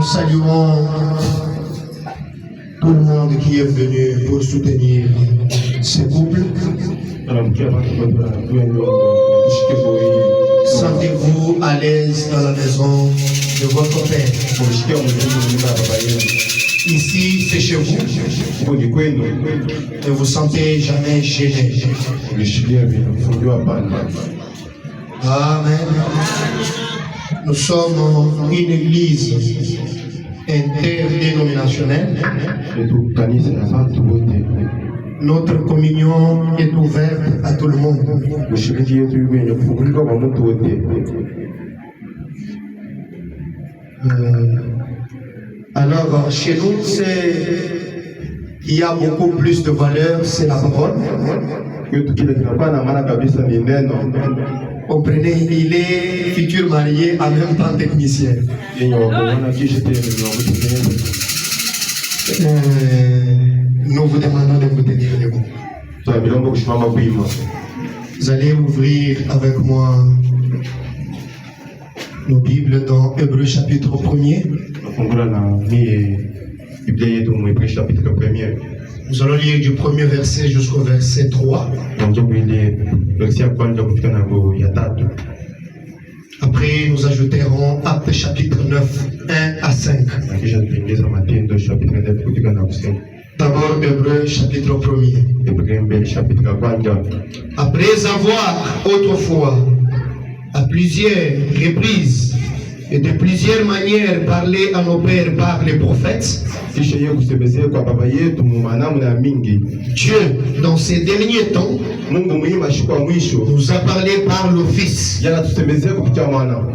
saluons tout le monde qui est venu pour soutenir ce couple. Sentez-vous à l'aise dans la maison de votre père. Ici, c'est chez vous. Ne vous sentez jamais gêné. Amen. Nous sommes une église interdénominationnelle. Notre communion est ouverte à tout le monde. Alors, chez nous, il y a beaucoup plus de valeur, c'est la parole. Comprenez, il est futur marié en même temps technicien. Nous vous demandons de vous tenir debout. Vous allez ouvrir avec moi nos Bibles dans Hébreux chapitre 1er. Nous allons lire du premier verset jusqu'au verset 3. Après, nous ajouterons Actes chapitre 9, 1 à 5. D'abord, Hébreux chapitre 1er. Après avoir autrefois, à plusieurs reprises et de plusieurs manières parlé à nos pères par les prophètes, Dieu, dans ces derniers temps, nous a parlé par le Fils,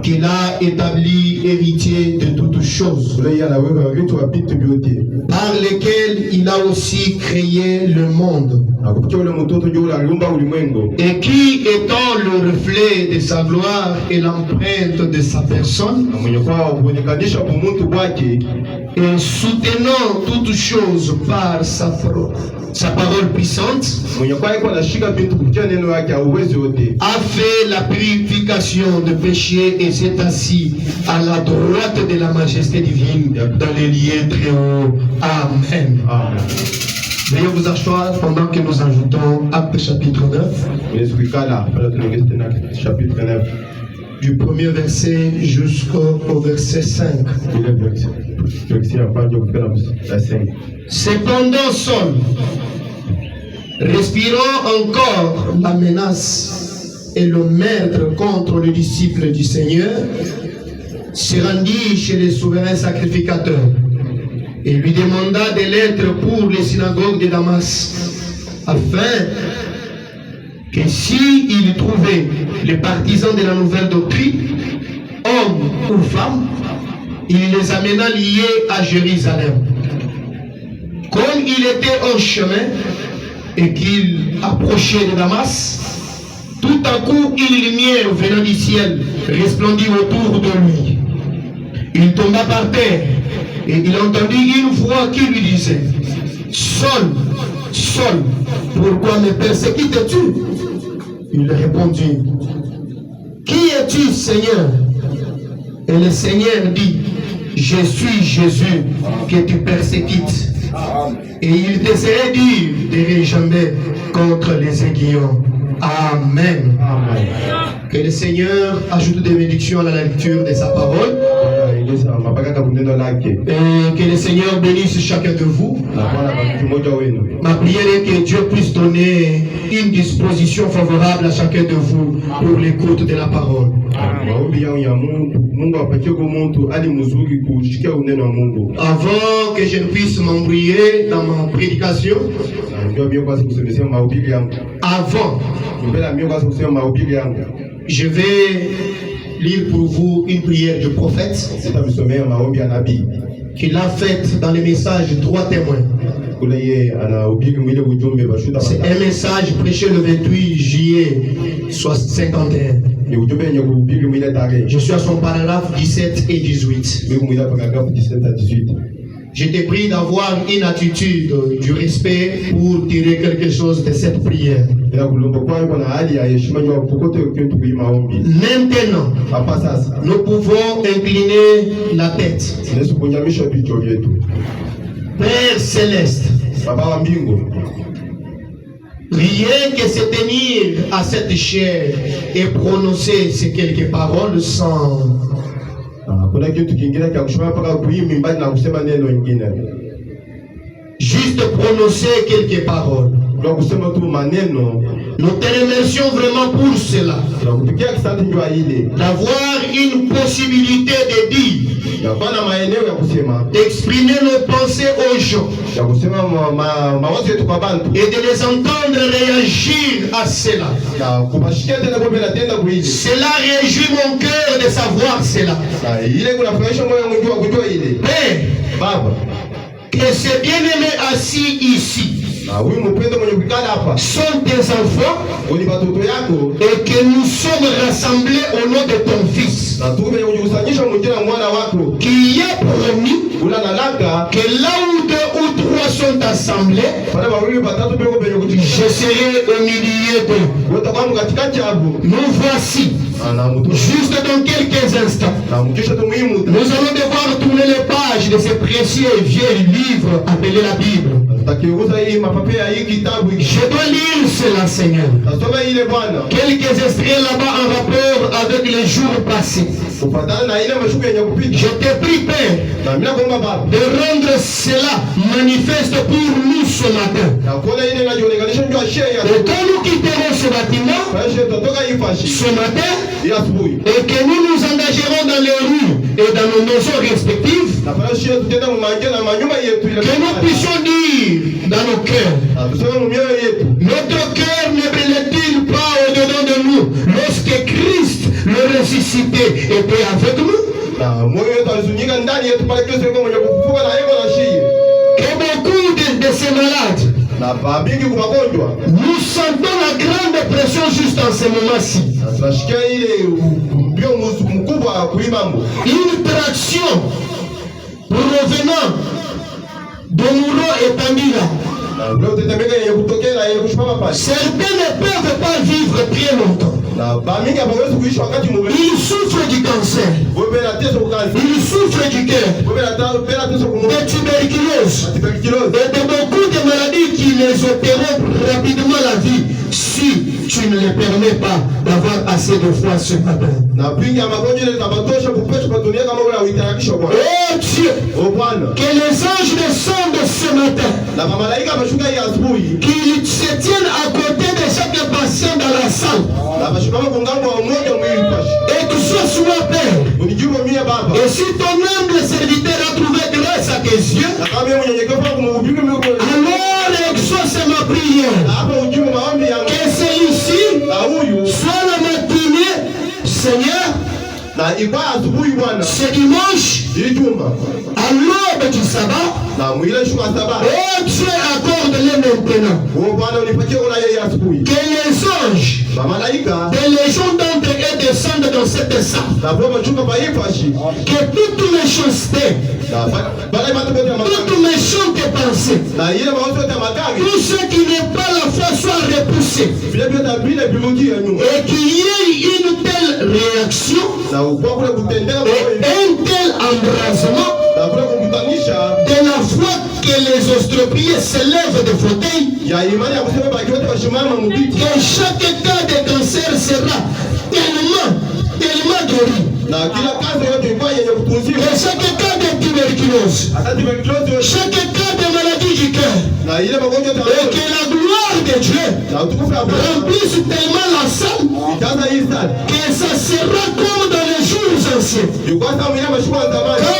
qu'il a établi héritier de toutes choses, par lesquels il a aussi créé le monde, et qui, étant le reflet de sa gloire et l'empreinte de sa personne, et soutenant toutes choses par sa parole puissante, a fait la purification de péché et s'est assis à la droite de la majesté divine dans les lieux très hauts. Amen. Amen. Veuillez vous asseoir pendant que nous ajoutons Actes chapitre 9. Du premier verset jusqu'au verset 5. Cependant, Saul, respirant encore la menace et le meurtre contre les disciples du Seigneur, se rendit chez les souverains sacrificateurs et lui demanda des lettres pour les synagogues de Damas, afin que s'il trouvait les partisans de la nouvelle doctrine, hommes ou femmes, il les amena liés à Jérusalem. Comme il était en chemin et qu'il approchait de Damas, tout à coup une lumière venant du ciel resplendit autour de lui. Il tomba par terre et il entendit une voix qui lui disait: Saul, Saul, pourquoi me persécutes-tu? Il répondit: Qui es-tu, Seigneur? Et le Seigneur dit: Je suis Jésus que tu persécutes. Et il te serait dur de réjamber contre les aiguillons. Amen. Amen. Que le Seigneur ajoute des bénédictions à la lecture de sa parole. Et que le Seigneur bénisse chacun de vous. Ma prière est que Dieu puisse donner une disposition favorable à chacun de vous pour l'écoute de la parole. Avant que je ne puisse m'embrouiller dans ma prédication, avant, je vais lire pour vous une prière du prophète qu'il a faite dans le message 3 témoins. C'est un message prêché le 28 juillet 51. Je suis à son paragraphe 17 et 18. Je te prie d'avoir une attitude du respect pour tirer quelque chose de cette prière. Maintenant, nous pouvons incliner la tête. Père céleste, rien que se tenir à cette chair et prononcer ces quelques paroles sans juste prononcer quelques paroles. Nous te remercions vraiment pour cela. D'avoir une possibilité de dire, d'exprimer nos pensées aux gens et de les entendre réagir à cela. Cela réjouit mon cœur de savoir cela. Père, que ces bien-aimés assis ici sont tes enfants et que nous sommes rassemblés au nom de ton Fils qui est promis que là où deux ou trois sont assemblés, je serai au milieu d'eux. Nous voici, juste dans quelques instants, nous allons devoir tourner les pages de ces précieux et vieux livres appelés la Bible. Je dois lire cela, Seigneur. Quelques extraits là-bas en rapport avec les jours passés. Je te prie, Père, de rendre cela manifeste pour nous ce matin. Et quand nous quitterons ce bâtiment, ce matin, et que nous nous engagerons dans les rues et dans nos maisons respectives, que nous puissions dire dans nos cœurs, notre cœur ne brûle-t-il pas au-dedans de nous lorsque Christ, le ressuscité, était avec nous? Que beaucoup de ces malades, nous sentons la grande pression juste en ce moment-ci. Une traction provenant de Mouro et Tambila. Certains ne peuvent pas vivre très longtemps. Ils souffrent du cancer. Ils souffrent du cœur, de tuberculose et de beaucoup de maladies qui les ôteront rapidement la vie si tu ne les permets pas d'avoir assez de foi ce matin. Oh Dieu, que les anges descendent ce matin, qu'ils se tiennent à côté de chaque patient dans la salle. Exauce-moi, Père. Et si ton humble serviteur a trouvé grâce à tes yeux, alors exauce ma prière. Que celui-ci soit la matinée, Seigneur, ce dimanche, à l'aube du sabbat. Oh Dieu, accorde-les maintenant. Que les anges des légions d'entre eux descendent dans cette salle. Que toute méchanceté, toute méchante pensée, tout ce qui n'est pas la foi soit repoussé. Et qu'il y ait une telle réaction et un tel embrasement de la foi que les ostropiés se lèvent des fauteuils, que chaque cas de cancer sera tellement guéri. Que chaque cas de tuberculose, chaque cas de maladie du cœur, et que la gloire de Dieu remplisse tellement la salle que ça sera comme dans les jours anciens. Quand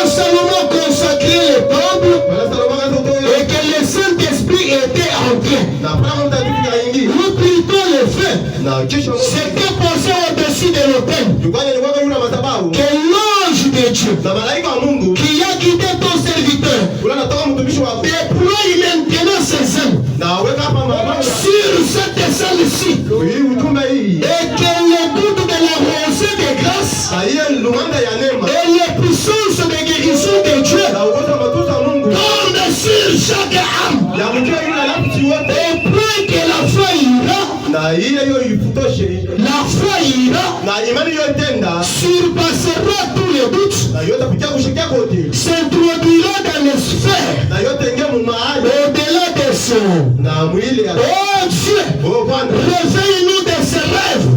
Salomon consacrait le temple et que le Saint-Esprit était entré, nous plutôt le fait, c'est que passer au-dessus de l'autel, que l'ange de Dieu qui a quitté ton serviteur déploie maintenant ses ailes sur cette salle-ci, et que le doute de la rosée de grâce et les puissances de guérison de Dieu Au point que la foi ira, surpassera tous les doutes, s'introduira dans les sphères, au-delà des sons. Oh Dieu, réveille-nous de ces rêves,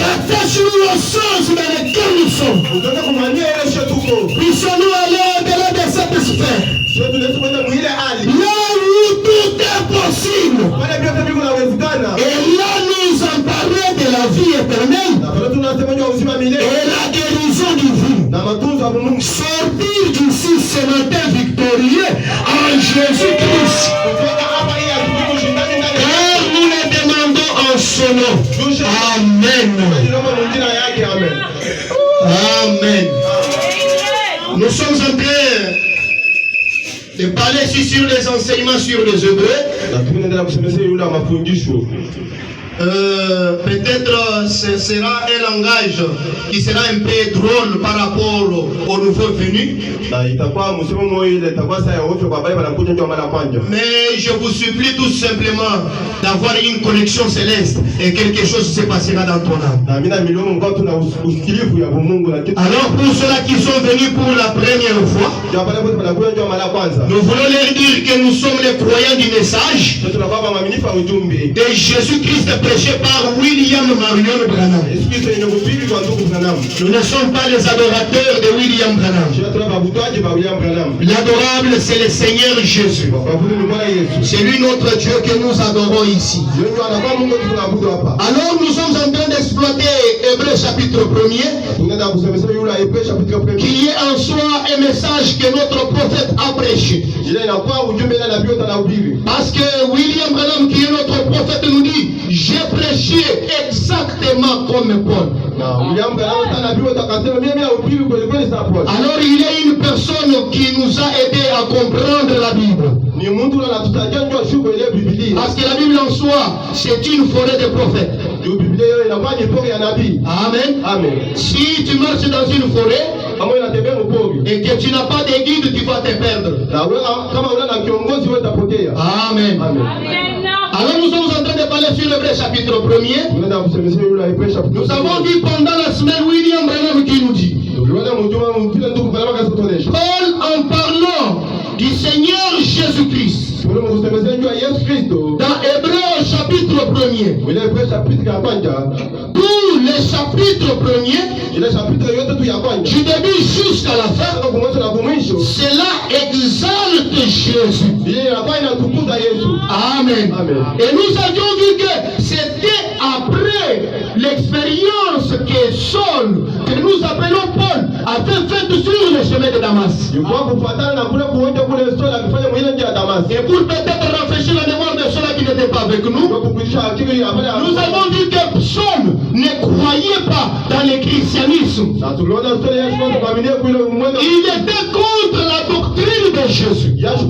rattache-nous au sens dans lequel nous sommes. Puissions-nous aller au-delà de cette sphère, là où tout est possible, et là nous emparer de la vie éternelle et la guérison divine. Sortir d'ici ce matin victorieux en Jésus-Christ, car nous le demandons en son nom. Amen. Amen. Nous sommes en train de parler ici sur les enseignements sur les Hébreux. Peut-être ce sera un langage qui sera un peu drôle par rapport aux nouveaux venus. Mais je vous supplie tout simplement d'avoir une connexion céleste et quelque chose se passera dans ton âme. Alors pour ceux-là qui sont venus pour la première fois, nous voulons leur dire que nous sommes les croyants du message de Jésus-Christ prêché par William Marion Branham. Nous ne sommes pas les adorateurs de William Branham. L'adorable, c'est le Seigneur Jésus. C'est lui notre Dieu que nous adorons ici. Alors nous sommes en train d'exploiter Hébreux chapitre 1er, qui est en soi un message que notre prophète a prêché. Parce que William Branham, qui est notre prophète, nous dit: j'ai prêché exactement comme Paul. Alors il y a une personne qui nous a aidé à comprendre la Bible. Parce que la Bible en soi, c'est une forêt de prophètes. Amen. Amen. Si tu marches dans une forêt et que tu n'as pas de guide, tu vas te perdre. Amen. Amen. Alors nous sommes en train de parler sur Hébreux chapitre 1er. Nous avons vu pendant la semaine William Branham qui nous dit: Paul, en parlant du Seigneur Jésus-Christ, dans Hébreux chapitre 1er, tout le chapitre 1er, du début jusqu'à la fin, cela exalte Jésus. Amen. Et nous avions vu que c'était après l'expérience que Saul, que nous appelons Paul, avait faite sur le chemin de Damas. Et pour peut-être rafraîchir la mémoire de ceux-là qui n'étaient pas avec nous, nous avons dit que Saul ne croyait pas dans le christianisme. Il était contre la doctrine de Jésus. Alors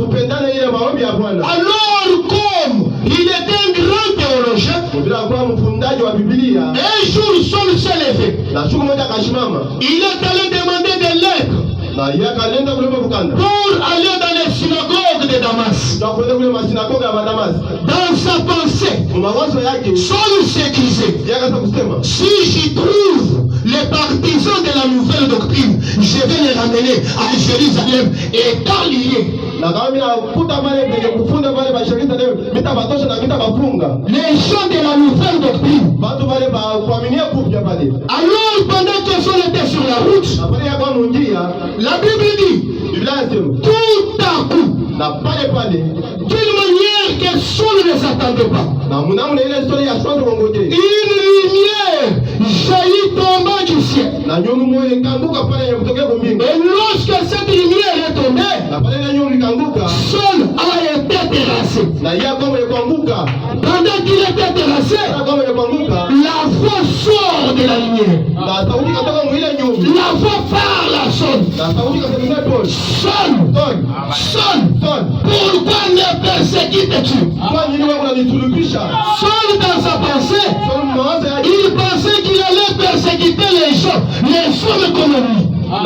comme il était un grand théologien, un jour Saul s'est levé. Il est allé demander des lettres pour aller dans les synagogues de Damas. Dans sa pensée, Saul se disait: si j'y trouve les partisans de la nouvelle doctrine, je vais les ramener à Jérusalem et liés. Les gens de la nouvelle doctrine. Alors pendant que Saul était sur la route, la Bible dit tout à coup, d'une manière que Saul ne s'attendait pas, une lumière jaillit tombant du ciel. Et lorsque cette lumière est tombée, Saul a été terrassé. Pendant qu'il était terrassé, la voix sort de la lumière. La voix parle à Saul. Saul, pourquoi me persécutes-tu? Saul, dans sa pensée, il pensait qu'il allait persécuter les gens, les hommes comme lui. Mais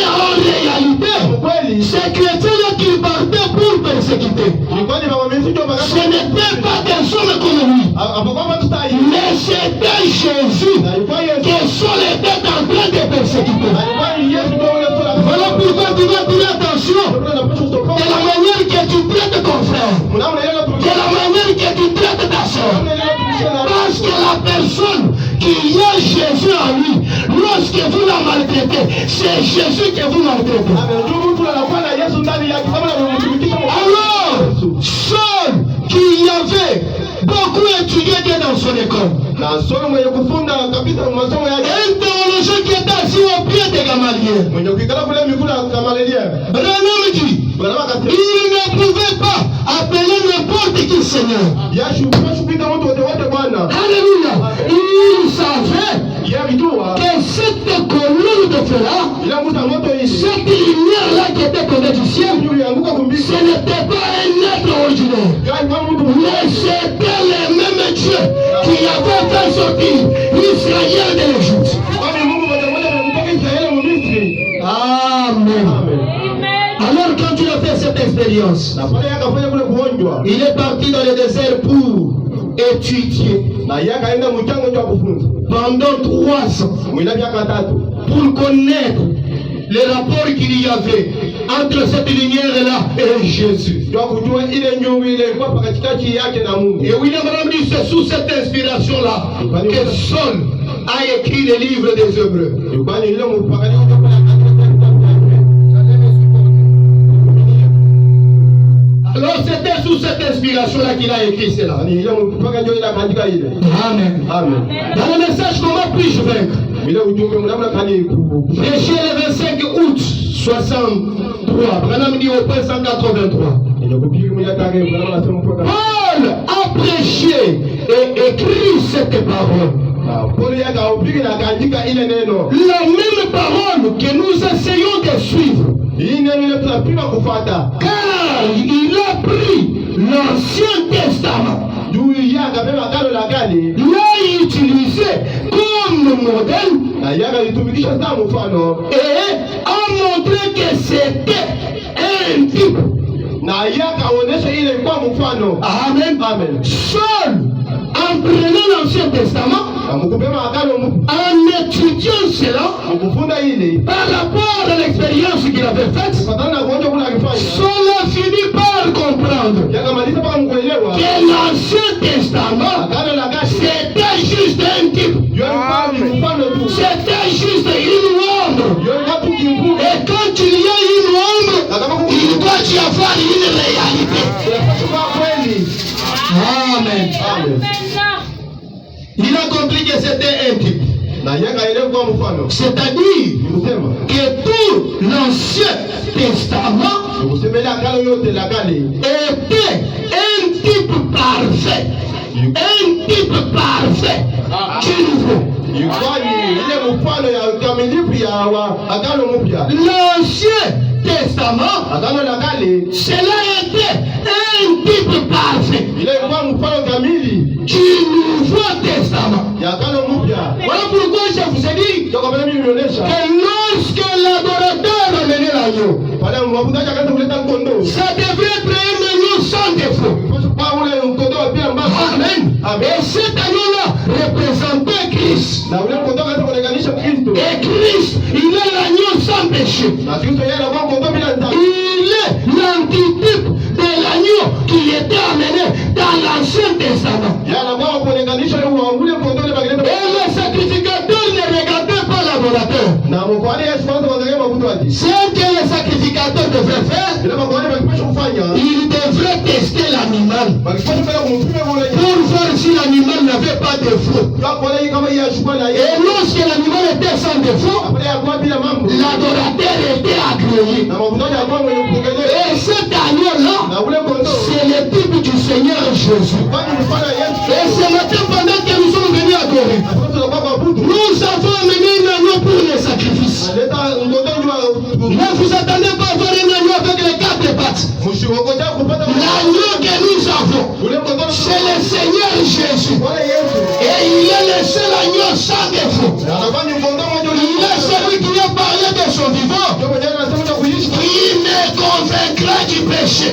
en réalité, ces chrétiens qui partaient pour persécuter, ce n'était pas des hommes comme lui, mais c'était Jésus que Saul était en train de persécuter. Voilà pourquoi tu dois faire attention de la manière que tu traites ton frère, de la manière que tu traites ta soeur. Parce que la personne qui a Jésus en lui, lorsque vous la maltraitez, c'est Jésus que vous maltraitez. Alors, Saul qui avait beaucoup étudié dans son école, un théologien qui était assis au pied de Gamaliel, Branham dit, il ne pouvait pas appeler n'importe qui Seigneur. Alléluia. Il savait que cette colonne de feu-là, cette lumière-là qui était tombée du ciel, ce n'était pas un être ordinaire, mais c'était le même Dieu qui avait fait sortir Israël de l'Égypte. Amen. Alors quand tu as fait cette expérience, il est parti dans le désert pour étudier pendant 3 ans pour connaître les rapports qu'il y avait entre cette lumière-là et Jésus. Et William Branham dit c'est sous cette inspiration-là que Saul a écrit le livre des Hébreux. Alors c'était sous cette inspiration-là qu'il a écrit cela. Amen. Amen. Dans le message comment puis-je vaincre? Prêché le 25 août 63. Branham dit au point 183. Paul a prêché et écrit cette parole. La même parole que nous essayons de suivre. Car il a pris l'Ancien Testament. L'a utilisé comme modèle et a montré que c'était un type. Amen. Seul, en prenant l'Ancien Testament, en étudiant cela, par rapport à l'expérience qu'il avait faite, Saul a fini par comprendre que l'Ancien Testament, c'était juste un type. C'était juste une ombre. Et quand il y a une ombre, il doit y avoir une réalité. Amen. Il a compris que c'était un type. C'est-à-dire que tout l'Ancien Testament était un type parfait. Un type parfait du nouveau. L'Ancien Testament, cela était un type parfait du Nouveau Testament. Voilà pourquoi je vous ai dit que lorsque l'adorateur amenait l'agneau, ça devrait être un agneau sans défaut. Amen. Et cet agneau-là représentait Christ. Et Christ, il est l'agneau sans péché. Il est l'antitype de l'agneau qui était amené dans l'Ancien Testament. Et le sacrificateur ne regardait pas l'adorateur. C'est que le sacrificateur devrait faire. Il devrait tester l'animal pour voir si l'animal n'avait pas de défaut. Et lorsque l'animal était sans défaut, l'adorateur était agréé. Et cet agneau-là, c'est le type du Seigneur Jésus. Et ce matin, pendant que nous sommes venus adorer, nous avons amené un agneau pour les sacrifices. Ne vous attendez pas à voir un agneau avec les 4 pattes. L'agneau que nous avons, c'est le Seigneur Jésus. Et il est le seul agneau sans défaut. son vivant, qui me convaincra du péché,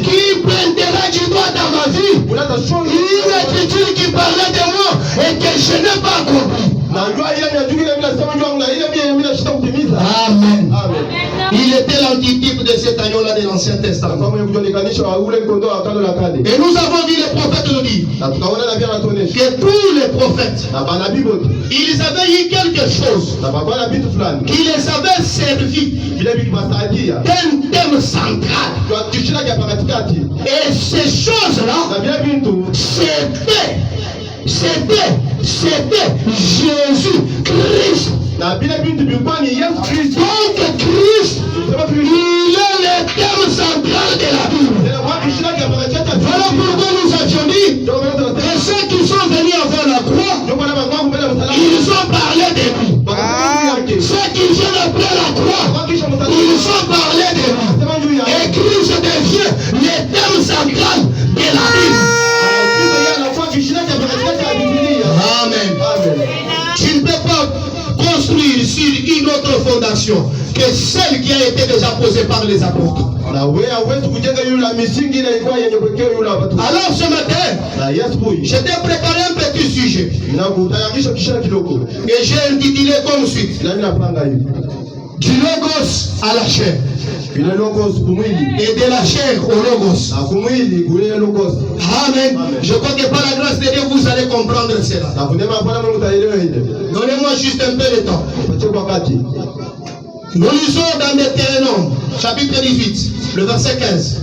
qui prendra du doigt dans ma vie, une écriture qui parlait de moi et que je n'ai pas compris. Amen. Il était l'antitype de cet agneau-là de l'Ancien Testament. Et nous avons vu les prophètes nous dire que tous les prophètes, ils avaient eu quelque chose qui les avait servi d'un thème central. Et ces choses-là, c'était Jésus-Christ. Donc Christ, il est le thème central de la Bible. Voilà pourquoi nous avions dit que ceux qui sont venus avant la croix, ils ont parlé de lui. Ceux qui viennent après la croix, ils ont parlé de lui. Et Christ devient le thème central de la Bible. Amen. Tu ne peux pas construire sur une autre fondation que celle qui a été déjà posée par les apôtres. Alors ce matin, je t'ai préparé un petit sujet et j'ai intitulé comme suite: du logos à la chair et de la chair au logos. Amen. Je crois que par la grâce de Dieu vous allez comprendre cela. Donnez-moi juste un peu de temps. Nous lisons dans Deutéronome chapitre 18, le verset 15.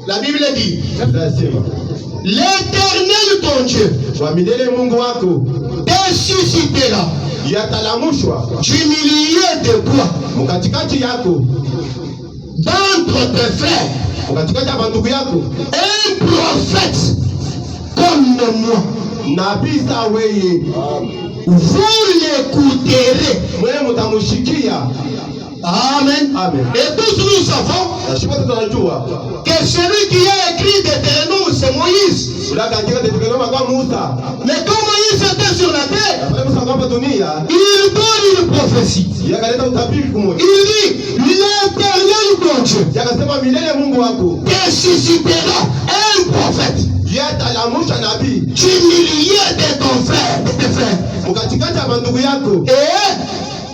La Bible dit: l'Éternel ton Dieu te suscitera du milieu de toi, d'entre tes frères, un prophète comme moi. Vous l'écouterez. Amen. Et tous nous savons que celui qui a écrit Deutéronome, c'est Moïse. Mais quand Moïse était sur la terre, il donne une prophétie. Il dit: l'Éternel ton Dieu te suscitera un prophète du milieu de ton frère, de tes frères.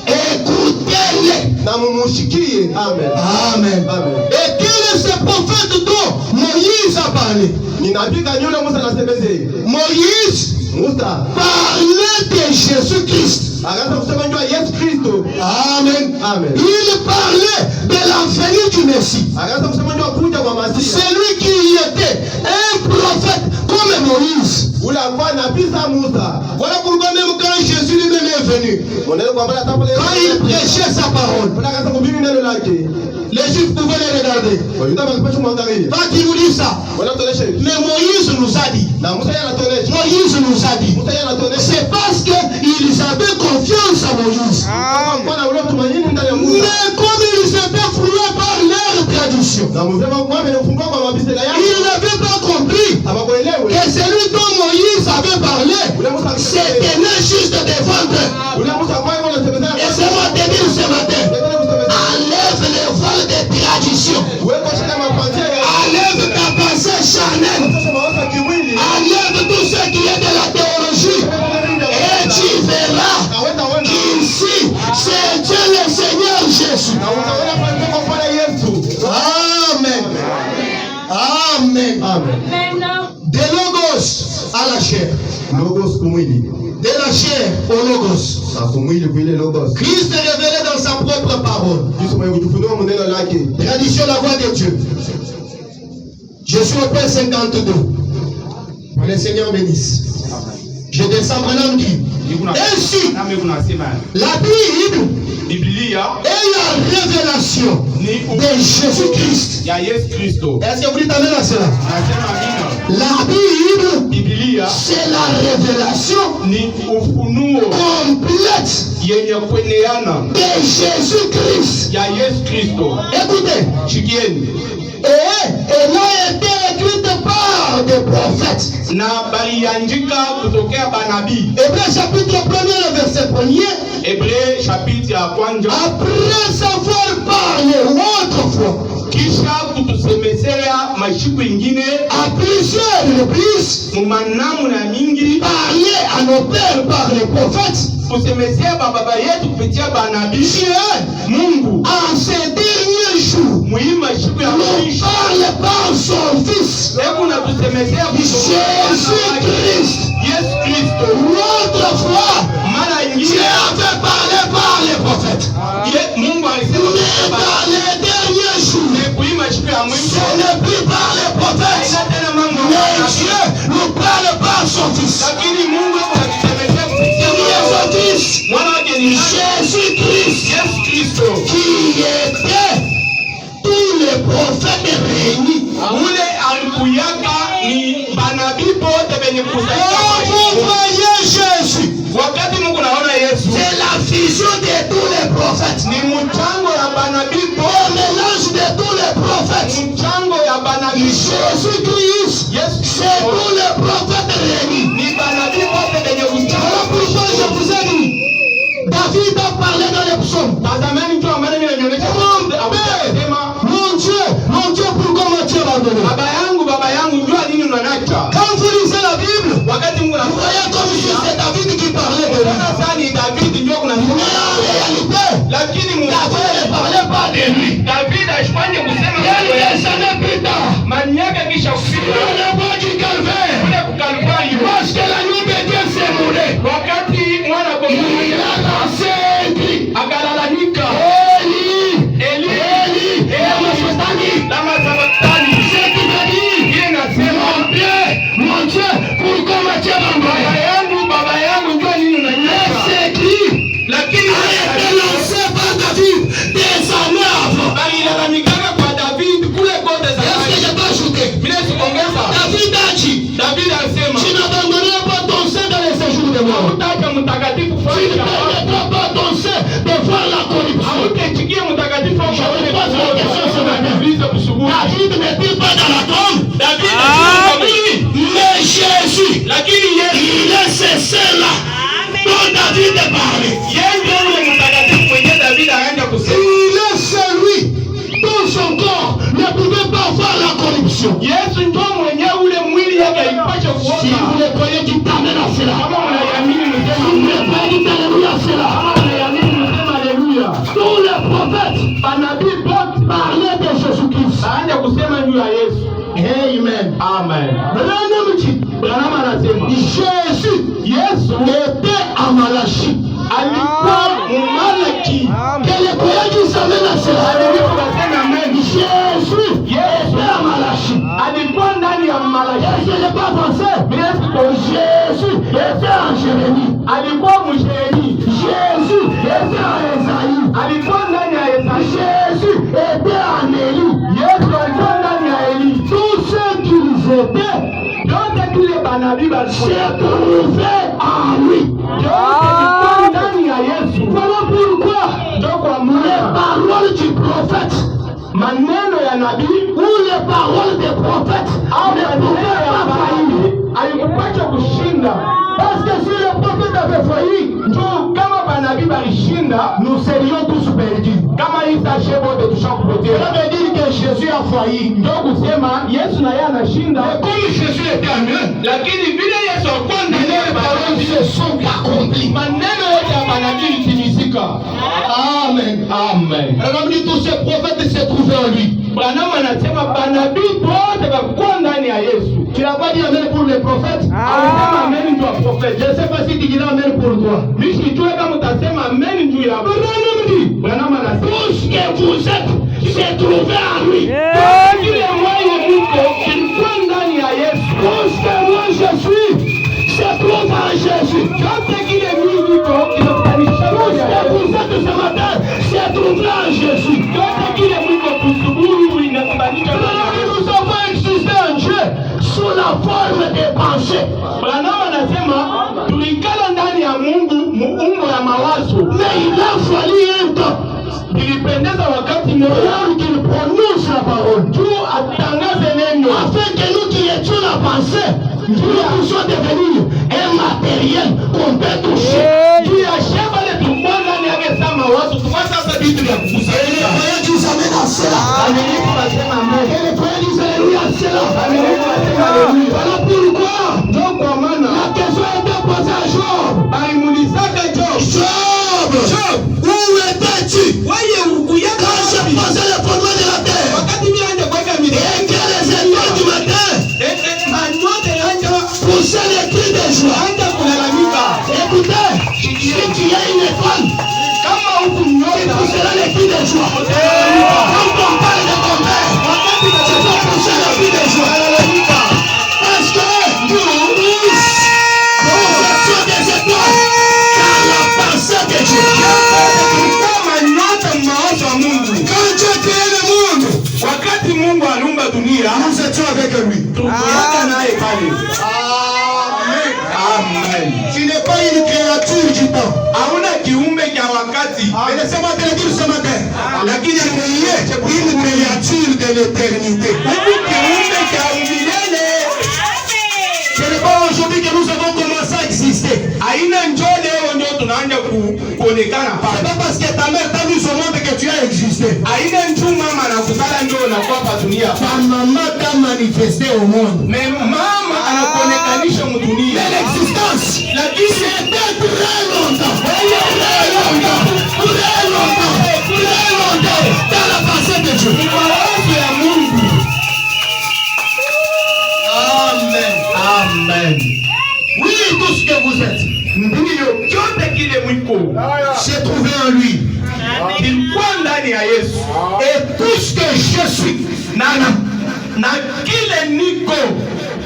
Et écoutez-les. Amen. Et quel est ce prophète dont Moïse a parlé? Moïse parlait de Jésus-Christ. Amen. Il parlait de la venue du Messie. C'est lui qui était un prophète comme Moïse. Voilà pourquoi même quand Jésus lui-même est venu, quand il prêchait sa parole, les Juifs pouvaient les regarder. Quand il nous dit ça, mais Moïse nous a dit. Moïse nous a dit. C'est parce qu'ils avaient confiance à Moïse. Mais comme ils étaient foulés par leur tradition, ils n'avaient pas compris que celui dont Moïse avait parlé, c'était né juste devant eux. Et c'est moi te dire ce matin, enlève les voiles de tradition. Enlève ta pensée charnelle. Enlève tout ce qui est de la théologie. Et tu verras qu'ici, c'est Dieu le Seigneur Jésus. Amen. De logos à la chair. De la chair au logos. Christ est révélé dans sa propre parole. Tradition, la voix de Dieu. Je suis au page 52. Que le Seigneur bénisse. Je descends maintenant dit. Ainsi, la Bible est la révélation de Jésus-Christ. Est-ce que vous dites amen à cela? La Bible, c'est la révélation complète de Jésus-Christ. Écoutez, et elle a été écrite par des prophètes. Na baliandika kutokea banabii. Hébreux chapitre 1er, verset 1er. Hébreux chapitre ya kwanza. Après avoir parlé autrefois, kisha kutusemezea mashiku ingine à plusieurs reprises, mumanamu na mingi, parler à nos pères par les prophètes, kusemezea baba yetu kupitia banabii. Mungu en ces derniers jours, muima siku ya mwisho parle par son fils, hebu na tusemezea Jésus-Christ. Yesu Kristo. Autrefois, mara Dieu ingine avait parlé par les prophètes. Mungu alisema Mais dans les derniers jours, kuima siku ya mwisho ce n'est plus par les prophètes, tena mambo mais Dieu nous parle par son fils. lakini Mungu atatusemezea kupitia Son fils, mwana wake ni Jésus-Christ, Yesu Kristo, qui était tous les prophètes réunis. ule alikuyaka ni banabii bote benye Quand vous voyez Jésus, wakati Mungu naona Yesu c'est la fusion de tous les prophètes, ni mchango ya banabii le bote, mélange de tous les prophètes. mchango ya banabii Jésus-Christ, Yesu c'est tous les prophètes réunis. ni banabii bote benye Voilà pourquoi je vous ai dit, David a parlé dans les psaumes. tazamani tu ambaye nimeonyesha Mon Dieu, pourquoi m'as-tu abandonné? baba yangu njua nini unanacha. Quand vous lisez la Bible, Wakati Mungu vous voyez comme si c'est David qui parlait de lui. sasa ni David ndio kuna Mais en réalité, lakini Mungu David ne parlait pas de lui. David ashifanye kusema Quelques années plus tard, maniaka kisha kufika sur le bois du Calvaire, kule kukalifai parce que la nuit de Dieu s'est moulée, wakati mwana kwa il a lancé un cri. akalalamika Eli lama sabachthani. lama sabatani C'est qui m'a dit, yeye nasema mon Dieu, pourquoi m'as-tu abandonné? baba yangu njua nini Et unanacha. ces cris Lakini a été lancé par David des années avant. balilalamikaka kwa David kule kote za Est-ce que je peux ajouter? vile sikuongeza. David a dit, David alisema tu n'abandonneras pas ton sein dans les séjours de mort. hautaacha mtakatifu Tu fanya ne permettras pas ton sein de voir la corruption. hautaitikia mtakatifu Je vous pose la question ce matin. David n'est-il pas dans la tombe? David Mais Jésus, lakini il est ce sein-là dont David est parlé. yeye ule mtakatifu mwenye David aenda kusema Il est celui dont son corps ne pouvait pas voir la corruption. Yesu ndio mwenye ule mwili yake haipashe Si vous kuona. le croyez, tu t'amènes à cela. Kama unayamini msema Si vous le croyez, tu t'alléluia à cela. kama unayamini msema haleluya. Tous les prophètes Banabii bote parlaient de Jésus-Christ. baada kusema juu ya Yesu. Amen. Amen. Branham dit, Branham anasema Jésus Yesu était à Malachie. alikuwa Mmalaki. Que les croyants qui s'amènent à cela. Haleluya, tunasema amen. Jésus était à Malachie. Alikuwa ndani ya Malaki. Est-ce que je pas français? Jésus était en Jérémie. Alikuwa mshairi. Jésus était en Esaïe. Alikuwa ndani ya Yesaya. Jésus était en Élie. Yesu alikuwa ndani ya Eli. Tous ceux qu'ils étaient Yote kile banabii se walikuwa trouvaient en lui. yote ilikuwa ndani ya Yesu. Voilà pourquoi Ndio kwa les maana paroles du prophète maneno ya nabii ou les paroles des prophètes au ne maneno pouvaient ya pas faillir. nabii alikupata kushinda. Parce que si les prophètes avaient failli, Ndio kama banabii balishinda, nous serions tous perdus. kama isashe bote tushakupotea. Cela veut dire que Jésus a failli. Ndio kusema Yesu na yeye anashinda. Mais comme Jésus était en eux, Lakini vile Yesu alikuwa ndani les ya paroles banabii, se sont accomplies. maneno yote ya banabii ilitimizika. Amen. Amen. Alors, dit tous ces prophètes se trouvaient en lui. Branham anasema banabii bote bakuwa ndani ya Yesu. Tu n'as pas dit amen pour les prophètes? Alisema amen juu ya profeti. Je ne sais pas si tu diras amen pour toi. Mimi sijui kama utasema amen juu ya Branham dit, Branham anasema tout ce que vous êtes se trouvait en lui. kile mwaye mko kilikuwa ndani ya Yesu. Tout ce que moi je suis se trouve en Jésus. Yote kile mimi niko kinakutanisha Tout ndani ce ya que Yesu. vous êtes ce matin se trouve en Jésus. Yote kile mwiko kusuburu inakutanisha ndani ya Yesu. Nous avons existé en Dieu sous la forme des pensées. Branham anasema tulikala ndani ya Mungu muumbo ya mawazo. Mais il a fallu un temps Ilipendeza wakati mmoja pour qu'il prononce la parole. tu atangaze neno. humo, afin que nous qui étions la pensée, nous puissions devenir un matériel qu'on peut toucher. juu ya shamba letu mbona ni angesa mawazo tukwa sasa vitu vya kukusanyika. Voyez qu'ils amènent à cela. Amérique tunasema amen. Et les frères disent alléluia à cela. Amérique tunasema alléluia. Voilà pourquoi Ndio kwa maana la question a été posée à Job. balimulisaka Job. Job, où étais-tu Wewe ukuya quand je posais le fondement de la terre wakati mimi anje kuweka et misingi. que les étoiles du matin Manyote anja poussaient les cris de joie? anja kulalamika. Écoutez, si tu as une étoile, Kama huku tu nyota pousseras les cris de joie. Quand on parle de ton père, wakati tu dois pousser les cris de joie. Parce que nous, nous des étoiles, car la pensée de Dieu. kama nyota mawazo ya Mungu. Quand Dieu créait le monde, Wakati Mungu aliumba dunia, nous étions avec lui. tuliaka naye pale. Amen. Amen. Tu n'es pas une créature du temps. Hauna kiumbe cha wakati. Mais laissez-moi te le dire ce matin. Lakini créé une créature de l'éternité. Huku kiumbe cha umilele. Ce n'est pas aujourd'hui que nous avons commencé à exister. Haina njoo leo ndio tunaanza kuonekana C'est pale. pas parce que ta mère t'a mis au monde que tu as existé. Haina njoo mama anakuzala ndio unakuwa hapa dunia. Ta maman t'a manifesté au monde. Mais mama anakuonekanisha mdunia. Mais l'existence, Lakini c'était très longtemps. Très longtemps. Dans la pensée de Dieu. mawazo ya Mungu. Amen. Amen. Oui, tout ce que vous êtes, Ndiyo chote kile mwiko c'est trouvé en lui. kilikuwa ndani ya Yesu. Et tout ce que je suis, Na kile niko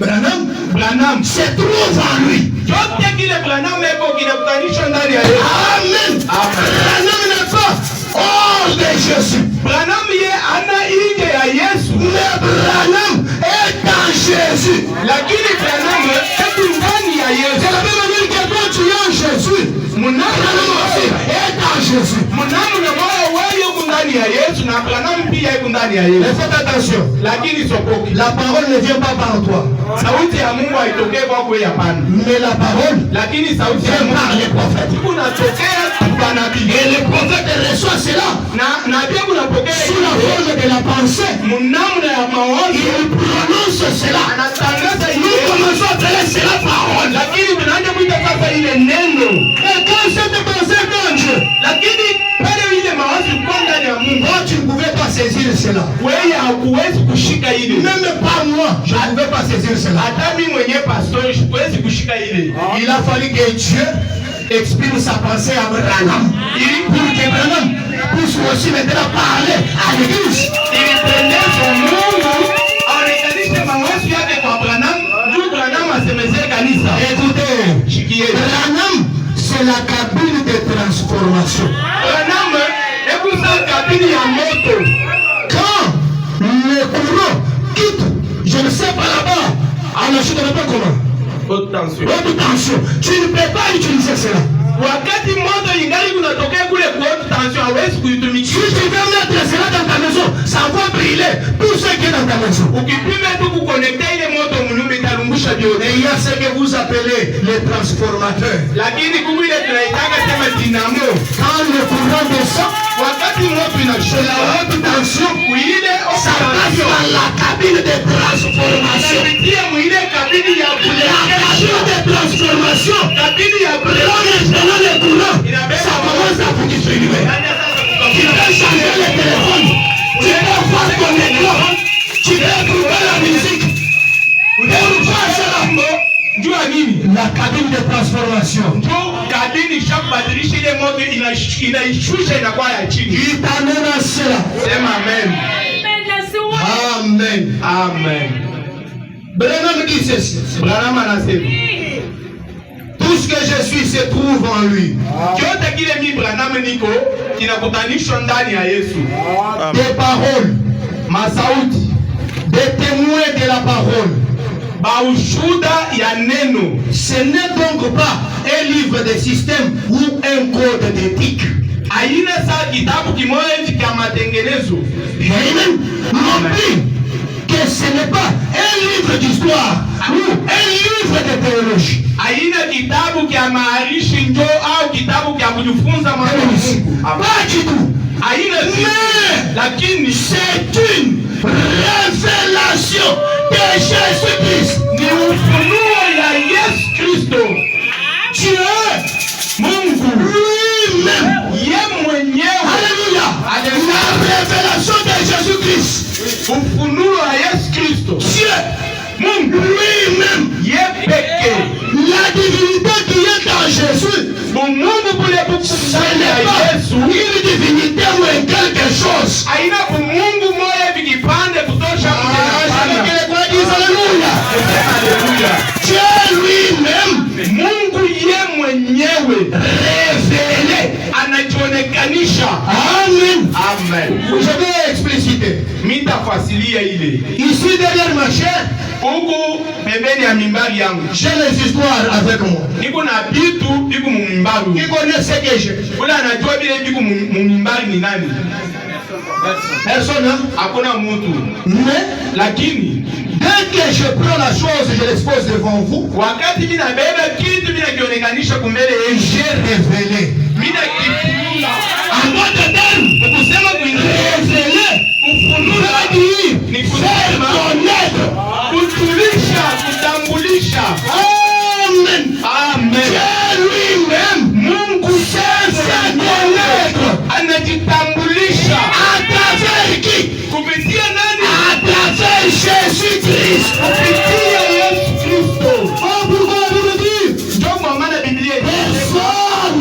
Branham, se trouve en lui. chote kile Branham eko kinakutanishwa ndani ya Yesu. Amen. Branham n'est pas hors de Jésus. Branham ye ana nje ya Yesu, Mais Branham est en Jésus. lakini Branham eko ndani ya C'est Yesu. la même manière que toi tu es en Jésus. Branham aussi est en Jésus. Mnamu na moyo wewe yuko ndani ya Yesu na Branham pia yuko ndani ya Mais Yesu. faites attention. Lakini sokoki. La parole ne vient pas par toi. Sauti ya Mungu haitokee kwako wewe hapana. Mais la parole Lakini sauti ya vient Mungu par les prophètes. kunatokea kwa nabii. Et les prophètes reçoivent cela Na nabii kunapokea sous la forme de la pensée. mnamna ya mawazo. Il prononce cela. Anatangaza Nous ile, commençons à appeler cela parole. lakini tunaanza kuita sasa ile neno. Et quand cette pensée est dans Dieu, Lakini pale ile mawazo kwa ndani ya Mungu, toi tu ne pouvais pas saisir cela. wewe hakuwezi kushika ile. Même pas moi, je ne pouvais pas saisir cela. Hata mimi mwenyewe pastor siwezi kushika ile. Il a fallu que Dieu exprime sa pensée à Branham. Pour que Branham puisse aussi maintenant parler à l'église. Ilipendeza Mungu aonekanishe mawazo yake kwa Branham, juu Branham asemezee kanisa. Écoutez, Shikie. Branham, c'est la cabine de transformation. Branham ekusa kabini ya moto. Quand le courant quitte, je ne sais pas là-bas, alors je ne sais pas comment. Haute tension. Haute tension, tu ne peux pas utiliser cela. Wakati moto ingali kunatokea kule kwa haute tension, hawezi Si kuitumikisha. tu veux mettre cela dans ta maison, ça va brûler tout ce qui est dans ta maison. Ukipima tu kukonekta ile moto mnyumba italumbusha vyote. Et il y a ce que vous appelez les transformateurs. Lakini kuku ile tunaitaka sema dinamo. Quand le courant descend, Wakati moto c'est inashuka la haute tension, kuile ça passe dans la cabine de transformation. inapitia mwile kabini ya La kulekesha. cabine de transformation, Kabini ya quand kulekesha. maintenant le courant, ça commence à vous distribuer. Tu peux changer le téléphone, tu peux voir ton écran, tu peux écouter la musique. Pourquoi cela? Jua nini? La cabine de transformation. Ndio kabini shabadilisha ile moto inaishusha inakuwa ya chini. Il t'amène à cela. Sema amen. Amen. Amen. Branham dit ceci. Branham anasema Tout ce que je suis se trouve en lui. chote kile mi Branham niko kinakutanishwa ndani ya Yesu. Des paroles, Masauti, des témoins de la parole. baushuda ya neno. Ce n'est donc pas un livre de système ou un code d'éthique. Haina saa kitabu kimoja hivi cha matengenezo. Amen. Non plus que ce n'est pas un livre d'histoire ou un livre de théologie. Haina kitabu kia maarishi njo au kitabu kia kujifunza mambo ya Mungu. Pas du tout. Haina lakini c'est une révélation de Jésus-Christ. Ni ufunuo ya Yesu Kristo. Dieu, Mungu lui-même, Alléluia. La révélation de Jésus-Christ. Ufunuo ya Yesu Kristo. Dieu, Mungu lui-même, la divinité qui est en Jésus. Ce n'est pas une divinité ou quelque chose. Dieu lui-même, révélé, Amen. Amen. Je vais expliciter. Ici derrière ma chair, j'ai les histoires avec moi. Qui connaît ce que j'ai? Personne, hein? Mais dès que je prends la chose, je l'expose devant vous. J'ai révélé. En d'autres termes, révélé. Faire connaître. Amen. Amen. Dieu lui-même, Mungu sasa connaître. Anajitambulisha. À travers qui? Kupitia nani? À travers Jésus-Christ. Kupitia Yesu Kristo. Oh, pourquoi la Bible dit? Ndio kwa maana Biblia Personne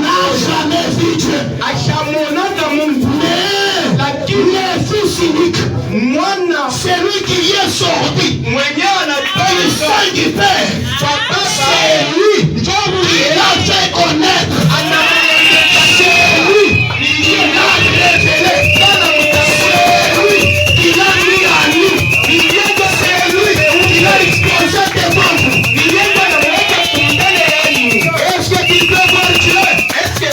n'a jamais vu Dieu. ashamuonaka Mungu. Mais Lakini le Fils unique, mwana celui qui est sorti mwenyewe du anatoka sein du Père, c'est lui qui l'a fait connaître. C'est lui qui l'a révélé. C'est lui qui l'a mis à nous. C'est lui qui l'a exposé devant vous. Est-ce que tu peux voir Dieu? Est-ce que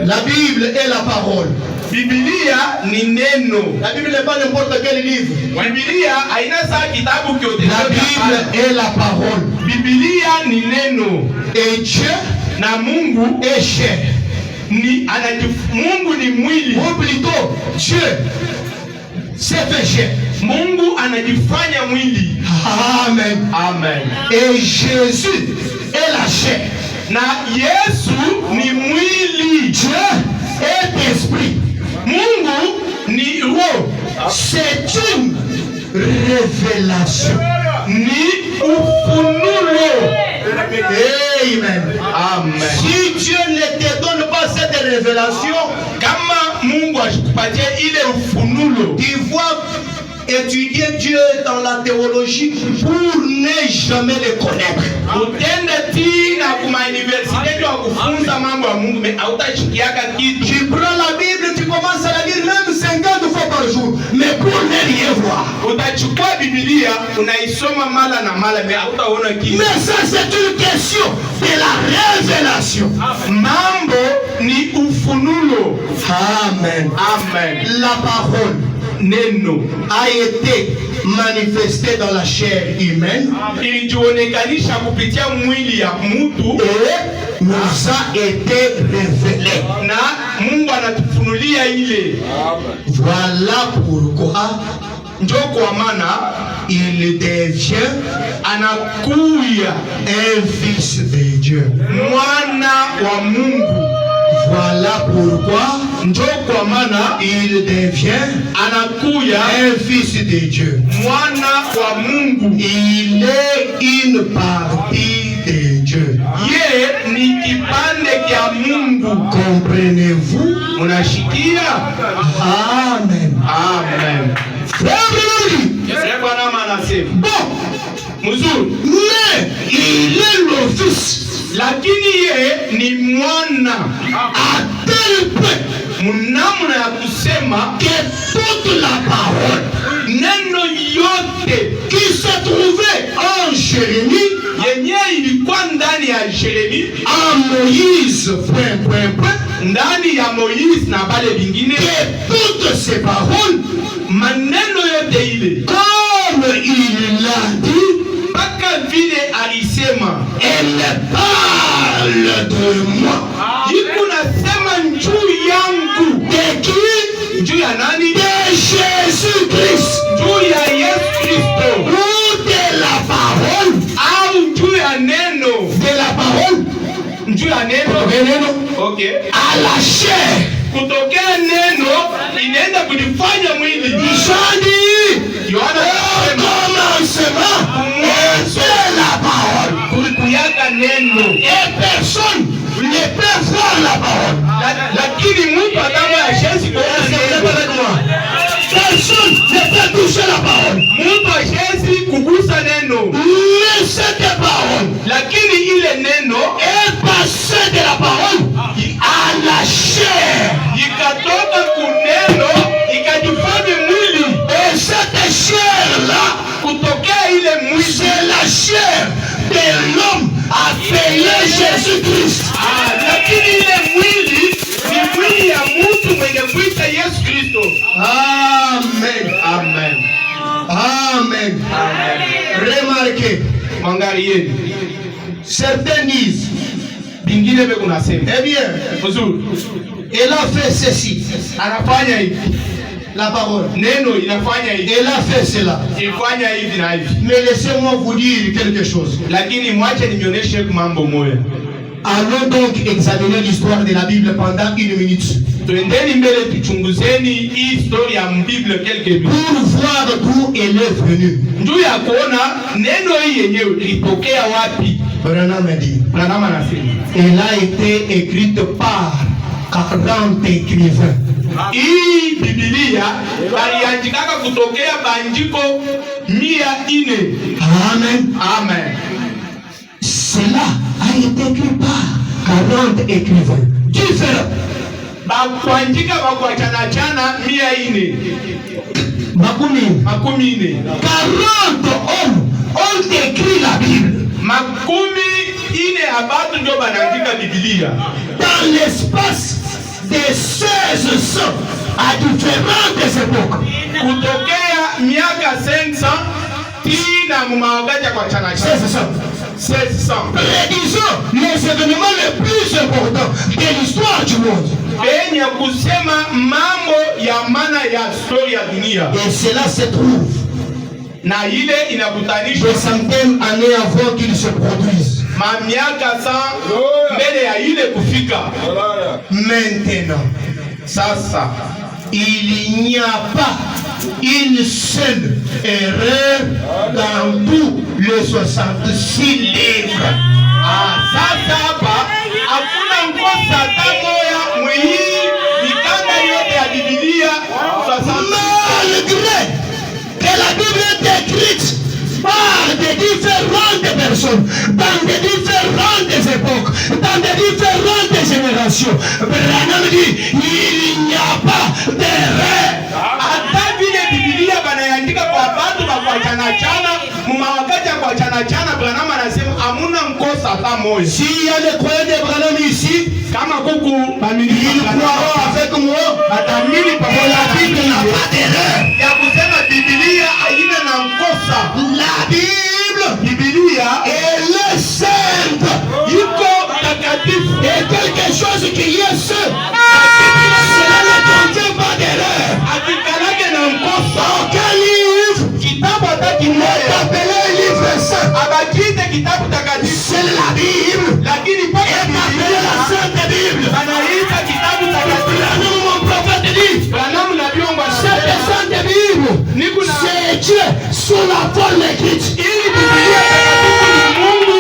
la Bible est la parole. Biblia ni neno. La Bible n'est pas n'importe quel livre. Biblia haina saa kitabu kyote. La Bible est la parole. Biblia ni neno. Et Dieu na Mungu est chair. Mungu ni mwili. Ou plutôt, Dieu s'est fait chair. Mungu anajifanya mwili. Amen. Amen. Et Jésus est la chair. Na Yesu ni mwili. Dieu est esprit. Mungu ni roho. C'est une révélation. Ni ufunuo. Amen. Amen. Si Dieu ne te donne pas cette révélation, kama Mungu asikupatie ile ufunuo, tu vois étudier Dieu dans la théologie pour ne jamais le connaître. Utende tina kuma université kwa kufunza mambo ya Mungu, mais hautashikiaka kitu. Tu prends la Bible, tu commences à la lire même 50 fois par jour, mais pour ne rien voir. Utachukua Biblia unaisoma mara na mara, mais hautaona kitu. Mais ça c'est une question de la révélation. Mambo ni ufunuo. Amen. Amen. La parole neno a été manifesté dans la chair humaine, ilijionekanisha kupitia mwili ya mtu, et nous a été révélé. Na Mungu anatufunulia ile. Voilà pourquoi ndio kwa maana il devient anakuya un fils de Dieu, mwana wa Mungu. Voilà pourquoi ndio kwa maana il devient anakuya un fils de Dieu, mwana wa Mungu. Il est une partie de Dieu. Ye ni kipande kya Mungu. Comprenez-vous? Munashikia? Amen. Amen. Bon, mais il est le fils lakini ye ni mwana. À tel point Mnamna ya kusema que toute la parole neno yote qui se trouvait en Jérémie, yenye ilikuwa ndani ya Yeremia, en Moïse, ndani ya Moïse na bale bingine, que toutes ces paroles, maneno yote ile comme il l'a dit, mpaka vile alisema, elle parle de moi. iko nasema njuu yangu. De qui? Njuu ya nani? De Jésus-Christ. Njuu ya Yesu Kristo. Ou de la parole. Au njuu ya neno. De la parole. Njuu ya neno. Okay. À la chair. Kutokea neno inaenda kujifanya mwili. Ishani. Yohana commencement de la parole. Kulikuyaga neno. Et personne ne peut voir la parole. Lakini mtu atamu ya shesi kwa neno. Personne ne peut toucher la parole. Mtu ashezi kugusa neno. Mais cette parole, lakini ile neno est passée de la parole à la chair. Ikatoka kuneno ikajifanya mwili. Et cette chair-là, kutokea ile mwili, c'est la chair de l'homme appelé Jésus-Christ. Lakini ile mwili ni mwili ya mtu mwenye kuita Yesu Kristo. Amen. Amen. Amen. Amen. Remarquez, Mangalieni. certains disent, bingine beko nasema, eh bien, mzuri, elle a fait ceci, anafanya hivi. la parole, Neno inafanya hivi. elle a fait cela. Ifanya hivi na hivi. Mais laissez-moi vous dire quelque chose. Lakini mwache nionyeshe mambo moja. Allons donc examiner l'histoire de la Bible pendant 1 minute. Twendeni mbele tuchunguzeni hii story ya Bible quelque minutes. Pour voir d'où elle est venue. Njoo ya kuona neno hii yenyewe ilipokea wapi. Branham a dit, Branham anasema, elle a été écrite par 40 écrivains. hii Biblia baliandikaka kutokea banjiko 400. Amen. Amen. Cela a été écrit par 40 écrivains différents. Bakuandika bakuachana 400. Makumi 40. 40 hommes ont écrit la Bible. 40 abatu ndio banaandika Biblia. Dans l'espace de 1600 à différentes époques. Kutokea miaka 500 tina mumawagaja kwa chana 1600. Prédisons les événements les plus importants de l'histoire du monde. Benye kusema mambo ya maana ya story ya dunia. Et cela se trouve Na ile inakutanisha des centaines d'années avant qu'il se produise. ma miaka 100 mbele ya ile kufika. Maintenant, Sasa il n'y a pas une seule erreur dans tous les 66 livres. Sasa hapa hakuna mkosa hata moja mwili mikanda yote ya Biblia. Malgré que la Bible est écrite par des différentes personnes, dans des différentes époques, dans des différentes générations, Branham dit, il n'y a pas d'erreur. Hata vile Biblia banaandika kwa watu bakuachana chana, mumawakati ya kuachana chana, Branham anasema hamuna mkosa hata moja. S'il y a des croyants de Branham ici, Kama kuku ils croiront avec moi, batamini pamoja la Bible n'a pas d'erreur. ya kusema Biblia haina na mkosa. La Bible, Biblia elle est sainte. iko takatifu. Et quelque chose qui est saint, cela ne contient pas d'erreur. Akikalake na mkosa. Aucun livre Kitabu hata n'est kimoja appelé livre saint. abakite kitabu takatifu. C'est la Bible. Lakini paka Est appelée la Sainte Bible. anaita kitabu takatifu. Branham, mon prophète, dit, Branham nabii wangu cette anasema Sainte Bible, niko na c'est Dieu sous la forme écrite. ili Biblia takatifu ni Mungu.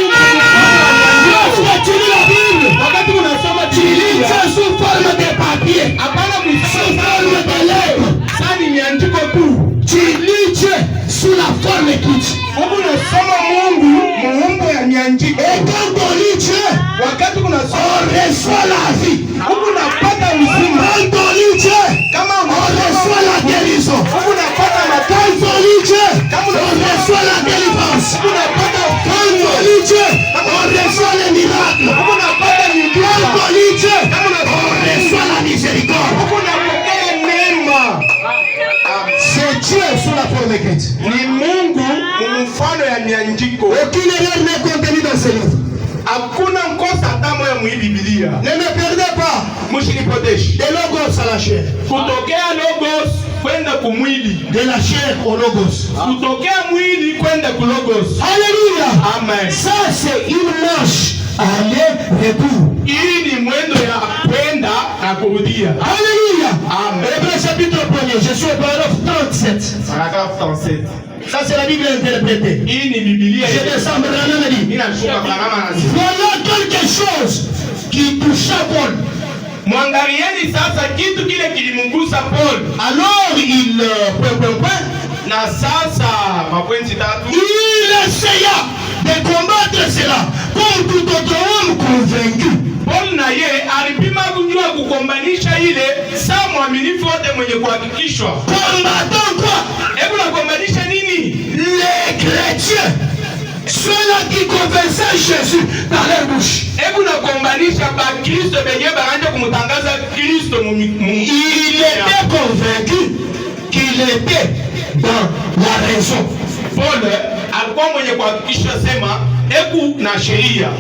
Lorsque tu lis la Bible, Wakati unasoma tu lis Biblia ça sous forme de papier, hapana sous kuisoma forme de lettres. sani miandiko tu. Tu lis Dieu sous la forme écrite. Huku unasoma Mungu muumbo ya miandiko. Et quand on lit Dieu Aucune erreur n'est contenue dans ce livre. Hakuna mkosa hata moja mwa Biblia. Ne me perdez pas. Mshinipoteshe. De logos à la chair. Kutokea logos kwenda kumwili. De la chair au logos. Kutokea mwili kwenda ku logos. Alléluia. Amen. Ça c'est une marche aller-retour. Hii ni mwendo ya kwenda na kurudia. Alléluia. Amen. Hébreux chapitre 1er, je suis au paragraphe 37. Paragraphe 37. Ça c'est la Bible interprétée. Hii ni Biblia. Je descends Branham a dit. Ninashuka Branham anasema. Voilà quelque chose qui toucha Paul. Mwangalieni sasa kitu kile kilimgusa Paul. Alors il na sasa mapointi tatu. Il essaya de combattre cela comme tout autre homme convaincu. Paul na ye alipima kujua kukombanisha ile saa mwaminifu wote mwenye kuhakikishwa. Combattant quoi? Hebu nakombanisha nini? Les chrétiens, ceux-là qui confessaient Jésus dans leur bouche. Hebu nakombanisha ba Kristo benye baanje kumtangaza Kristo Il était convaincu qu'il était dans la raison. Paul alikuwa mwenye kuhakikisha sema hebu na sheria.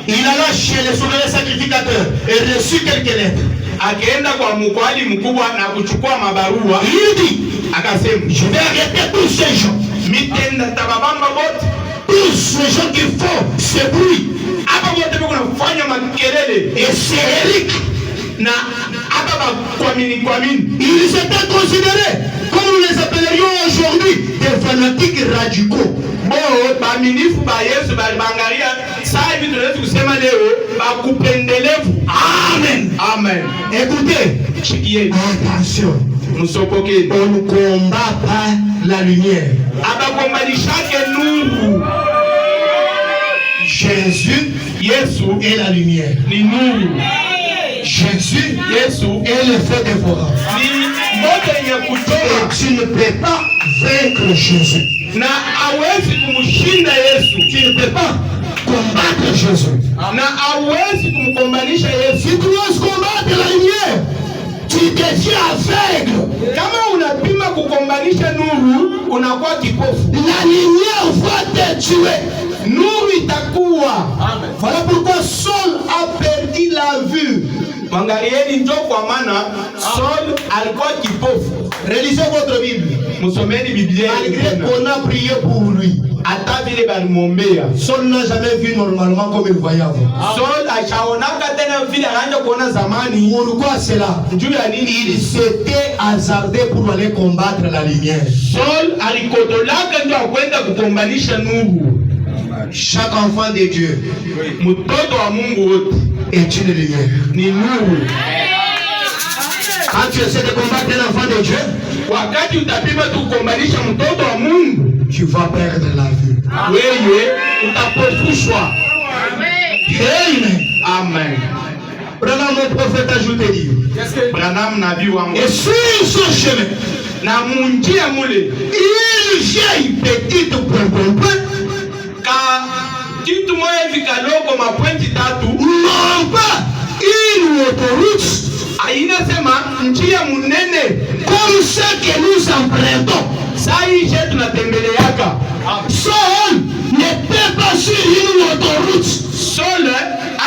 Il alla chez les souverains sacrificateurs et reçut quelques lettres. Akaenda kwa mkwali mkubwa na kuchukua mabarua. Il dit, akasema, je vais arrêter tous ces gens. Mitenda tababamba bote. Tous ces gens qui font ce bruit. Hapa wote biko nafanya makelele. Et c'est Eric. Na hapa kwa mini. Ils étaient considérés, comme nous les appellerions aujourd'hui, des fanatiques radicaux. Baminifu ba Yesu balibangalia saa hivi tunaweza kusema leo bakupendelevu. Amen. Amen. Écoutez, chikieni. Attention. Msopokeni. On ne combat pas la lumière. Abakombanishake nuru. Jésus, Yesu est la lumière. Ni nuru. Jésus, Yesu est le feu dévorant. Ni moto yenye kutoka. Et tu ne peux pas vaincre Jésus. Na hawezi kumshinda Yesu. Tu ne peux pas combattre Jésus. Na hawezi kumkombanisha Yesu. Si tu oses combattre la lumière, tu deviens aveugle. Kama unapima kukombanisha nuru, unakuwa kipofu. La lumière va te tuer. Nuru itakuwa. Amen. Voilà pourquoi Saul a perdu la vue. Mwangalieni ndio kwa maana Saul alikuwa kipofu. Relisez votre Bible. Musomeni Biblia. Malgré qu'on a prié pour lui. Hata vile balimwombea. Saul n'a jamais vu normalement comme il voyait avant. Saul achaonaka tena vile anaanza kuona zamani. Pourquoi cela? Juu ya nini? Il s'était hasardé pour aller combattre la lumière. Saul alikodolaka ndio akwenda kukombanisha nuru. Chaque enfant de Dieu, mtoto wa Mungu wote, est une lumière. Ni nuru. Quand tu essaies de combattre un enfant de Dieu, wakati utapima tu kukombanisha mtoto wa Mungu, tu vas perdre la vue. Wewe utapofushwa. Amen. Amen. Branham, mon prophète, ajoute dit. Branham nabii wangu. Et sur son chemin, na munjia mule, une vieille petite point. Ka kitu moja hivi kaloko mapointi tatu. Non pas une autoroute. Inasema njia munene. Comme ce que nous empruntons. Saa hii je tunatembeleaka. Saul n'était pas sur une autoroute. Saul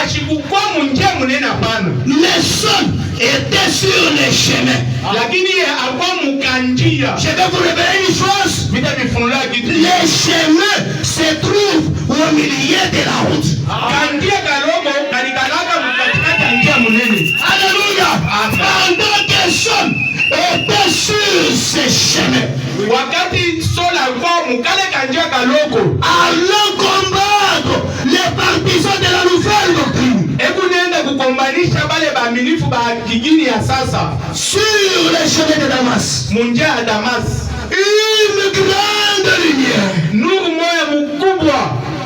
ashikukua munjia munene hapana. Mais Saul était sur le chemin. Lakini yeye alikuwa mukanjia. Je vais vous révéler une chose. Le chemin se trouve au milieu de la route. Kanjia kaloko kalikalaka mukatikati njia munene. Alléluia. Pendant que Saul était sur ce chemin. Wakati Saul alikuwa mukale kanjia kaloko. Allons combattre les partisans de la nouvelle doctrine. Hebu nenda kukombanisha bale baaminifu ba kigini ya sasa. Sur le chemin de Damas. Munjia ya Damas. Une grande lumière. Nuru moya mukubwa.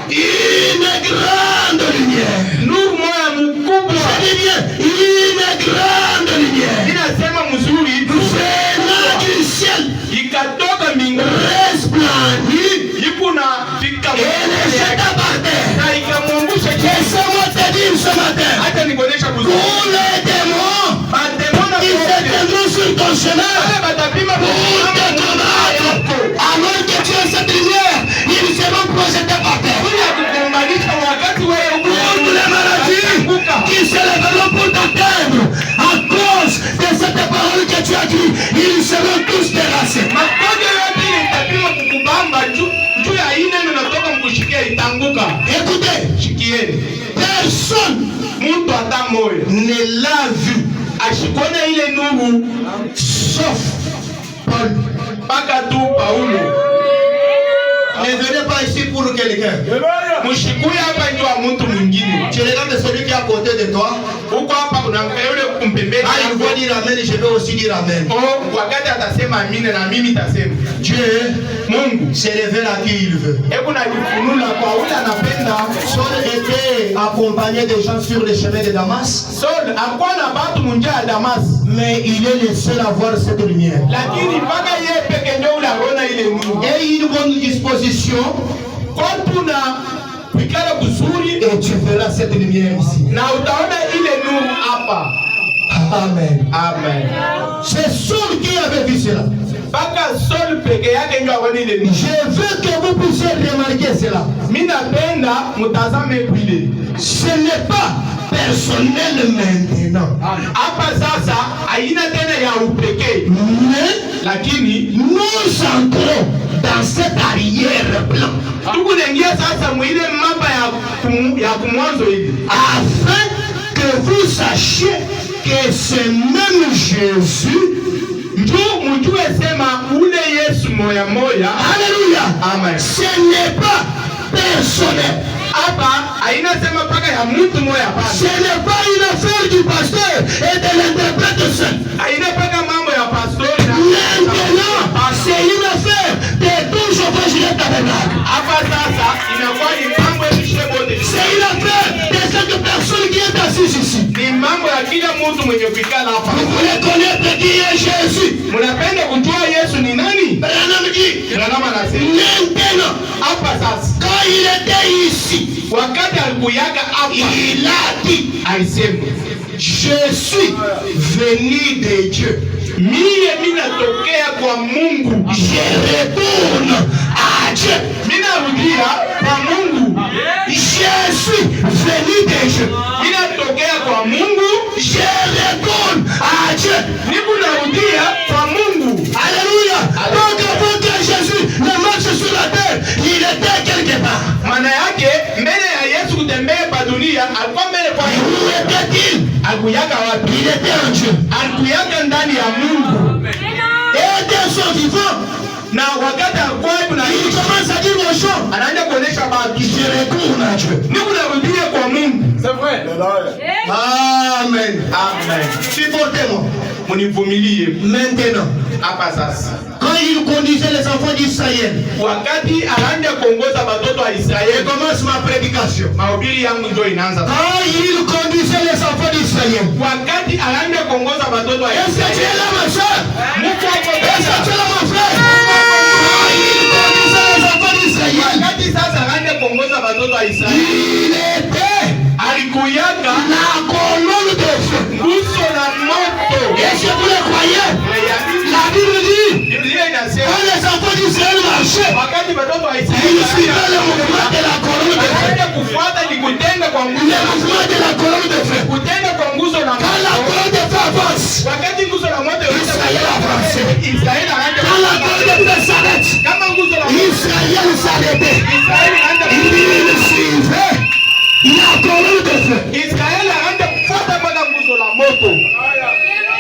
Une grande lumière. Nuru moya mukubwa. Je dis bien, une grande lumière. Inasema mzuri. Venant du ciel. Ikatoka mbinguni. Resplendit. Ikuna fika et le jeta par terre. Na ikamwangusha. Laissez-moi te dire ce matin. Hata nikuonesha kuzuri. Tous les démons. Ils s'éteindront sur ton chemin. Pour te combattre. Alors que tu as cette lumière, ils seront projetés par terre. passer. Magonjwa yote ile itapima kukubamba juu ya ine natoka mkushikia itanguka. Écoutez, Shikieni. personne Mtu hata moyo ne l'a vu ashikone ile nuru sauf Paul. mpaka tu Paulo. Ne venez pas ici pour quelqu'un. Mushikuya hapa ndio wa mtu mwingine. Tu regardes celui qui est à côté de toi. Huko hapa kuna yule kumpembeni. Ah, il va dire amen, je vais aussi dire amen. Oh, wakati atasema amina na mimi nitasema. Dieu, Mungu se révèle à qui il veut. hebu najifunula kwa ule anapenda. Saul était accompagné des gens sur le chemin de Damas, Saul alikuwa na watu munjia ya Damas, mais il est le seul à voir cette lumière. lakini mpaka yeye peke ndio ule aliona ile nuru. Et une bonne disposition, Kwa tuna kuikala kuzuri et tu verras cette lumière ici. na utaona ile nuru hapa. Amen. Amen. C'est Saul qui avait vu cela. Mpaka Saul peke yake ndio aliona ile nuru. Je veux que vous puissiez remarquer cela. Mimi napenda mtazame vile. Ce n'est pas personnel maintenant. Hapa sasa haina tena ya upekee, Mais lakini nous entrons dans cet arrière-plan tukunaingia sasa mwile mapa ya kumwanzo hivi, afin que vous sachiez que ce même Jésus, ndio mjue sema ule Yesu moya moya. alléluia, Amen. ce n'est pas personnel. Hapa haina sema paka ya mtu moya Ce hapana. n'est pas une affaire du pasteur et de l'interprète seul. Haina paka mambo ya pastori na Maintenant, c'est une affaire de tout chauffeur Juliette Tabernacle. hapa sasa inakuwa ni mambo ya shebote. C'est une affaire de cette personne qui est assise ici. Ni mambo ya kila mtu mwenye kuikala hapa. Vous voulez connaître qui est Jésus? Mnapenda kujua Yesu ni nani? Branham dit, Branham anasema maintenant, hapa sasa, quand il était ici, wakati alikuyaka hapa il a dit, alisema je suis venu de Dieu. mimi natokea kwa Mungu, Je retourne à Dieu. mimi narudia kwa Mungu, Je suis venu de Dieu. mimi natokea kwa Mungu, Je retourne à Dieu. niko narudia kwa Mungu. Alléluia. Donc avant que Jésus ne marche sur la terre, il était quelque part. Maana yake mbele ya Yesu kutembea pa dunia alikuwa mbele kwa Et où était-il? alikuyaka wapi? Il était en Dieu. Alikuyaka ndani ya Mungu, Et dès son vivant, na wakati alikuwa kuna il commence à dire aux gens, anaanza kuonesha watu je retourne à Dieu. niko narudia kwa Mungu. C'est vrai. Amen. Amen. Supportez-moi. Munivumilie Maintenant, hapa sasa. quand il conduisait les enfants d'Israël, Wakati anaanza kuongoza watoto wa je Israeli, commence ma prédication. mahubiri yangu ndio inaanza. Quand il conduisait les enfants d'Israël, Wakati anaanza kuongoza watoto wa est-ce que tu es Israeli, là, ma soeur? Mungu hapo Est-ce que tu es sasa. là, mon frère? Quand il conduisait les enfants d'Israël, Wakati sasa anaanza kuongoza watoto wa Israeli, il était alikuyaka la colonne de feu. nguzo la moto. Est-ce que vous le croyez? La Bible dit, Biblia inasema quand les enfants d'Israël marchaient, wakati watoto wa ils Israeli suivaient le mouvement de la colonne de feu. wanaanza kufuata ni kutenga kwa nguzo, Le mouvement de la colonne de feu. kutenga kwa nguzo la Quand la moto. colonne de feu avance, Wakati nguzo la moto Israël avance. Israeli anaanza Quand la colonne de feu s'arrête, kama nguzo la moto Israël s'arrêtait. Israeli anaanza Il suivait la colonne de feu. Israeli anaanza kufuata mpaka nguzo la moto.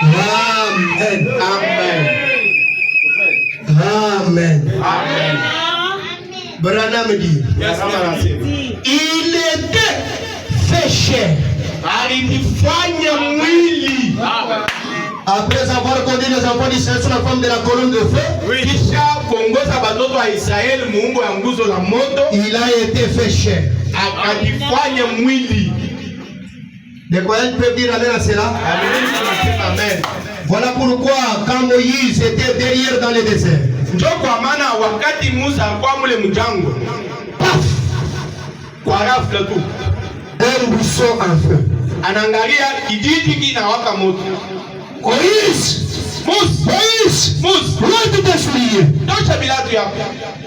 Amen. Amen. Amen. Amen. Branham dit, Branham anasema il était fait chair. alijifanya mwili Après avoir conduit les enfants d'Israël sur la forme de la colonne de feu, kisha kuongoza watoto wa Israeli muungo ya nguzo la moto, il a été fait chair. akajifanya mwili. Les croyants peuvent dire amen à cela. Amen. Voilà pourquoi quand Moïse était derrière dans le désert, Ndio kwa maana wakati Musa alikuwa mule mjango, paf, kwa ghafla tu un buisson en feu. anaangalia kijiji kinawaka moto. Moïse, Moïse, loin de tes souliers, Tosha bilatu yako.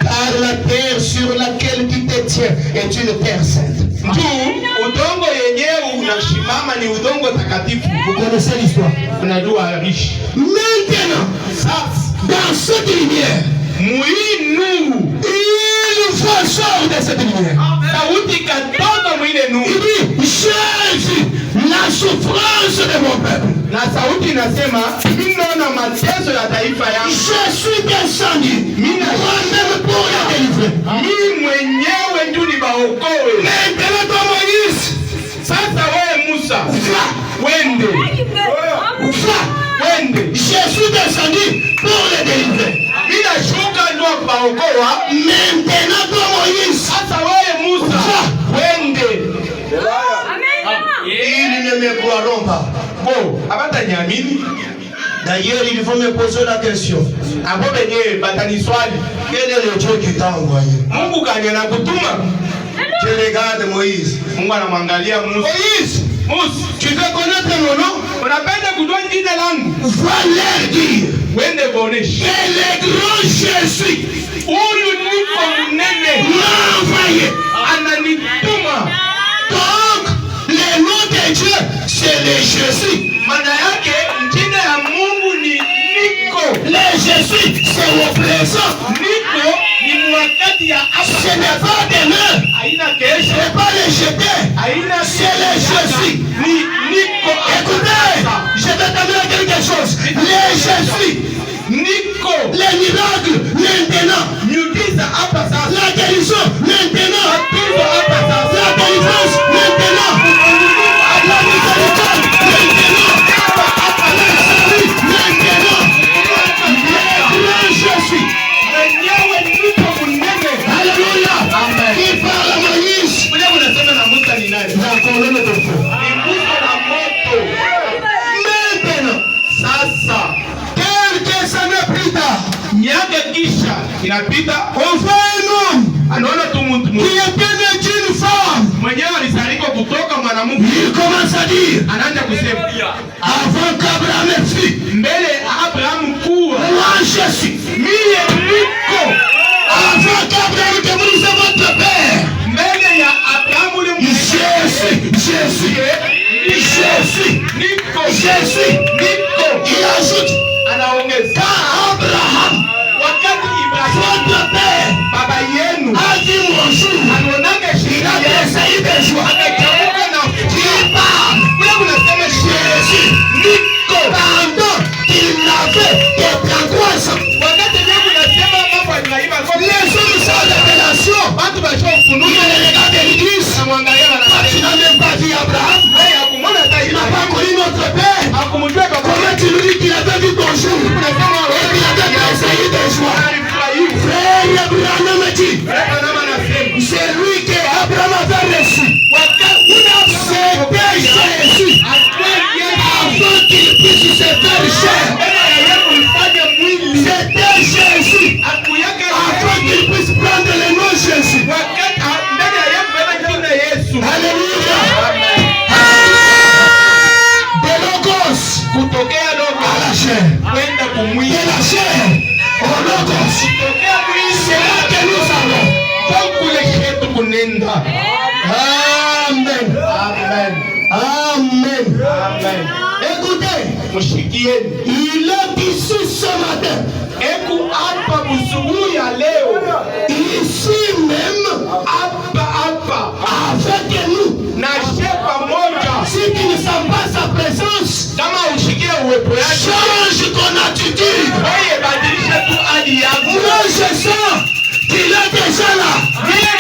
car la terre sur laquelle tu te tiens est une terre sainte. Juu udongo yenyewe unashimama ni udongo takatifu. Vous connaissez l'histoire. Unajua rishi. Maintenant, Sasa dans cette lumière. Il faut sortir de cette lumière. Il dit, j'ai vu la souffrance de mon peuple. Je suis descendu moi-même pour la délivrer. Maintenant toi Moïse, je suis descendu pour le délivrer. Maintenant toi Moïse, ils ne me croiront pas. D'ailleurs, il faut me poser la question. Quel est le Dieu qui t'a envoyé? Je regarde Moïse. Moïse, tu veux connaître mon nom? Va leur dire que le grand Jésus m'a envoyé. Donc, le nom de Dieu, c'est le Jésus. Le Jésus, c'est au présent. Ce n'est pas demain. Ce n'est pas le jeter. C'est le Jésus. Écoutez, je vais t'amener quelque chose. Le Jésus, les miracles, maintenant. La guérison, maintenant. La délivrance, maintenant. La miséricorde, maintenant. Le salut, maintenant. Je suis. Alléluia. Qui parle à Moïse? La colonne de feu. Maintenant, quelques années plus tard, on voit un homme qui est né d'une femme. Il commence à dire, avant qu'Abraham fût, moi je suis. Avant qu'Abraham devienne votre père, Jésus. Il ajoute, quand Abraham, votre père, a dit bonjour, il a essayé de joie. Il parle, Jésus, pendant qu'il n'avait que 33 ans. Les hommes sans révélation, il regarde l'église. Tu n'as même pas vu Abraham. Il n'a pas connu notre père. Comment tu lui dis qu'il avait vu ton jour et qu'il avait essayé de joie? Frère Abraham me dit, c'est lui que Abraham avait reçu. C'était Jésus. Avant qu'il puisse se faire chair. C'était Jésus. Avant qu'il puisse prendre le nom Jésus. Alléluia. De logos à la chair. De la chair au logos. C'est là que nous allons. Amen. Amen. Amen. Écoutez, il est ici ce matin. Ici même, avec nous. Si tu ne sens pas sa présence, change ton attitude. Moi je sens qu'il est déjà là. Il est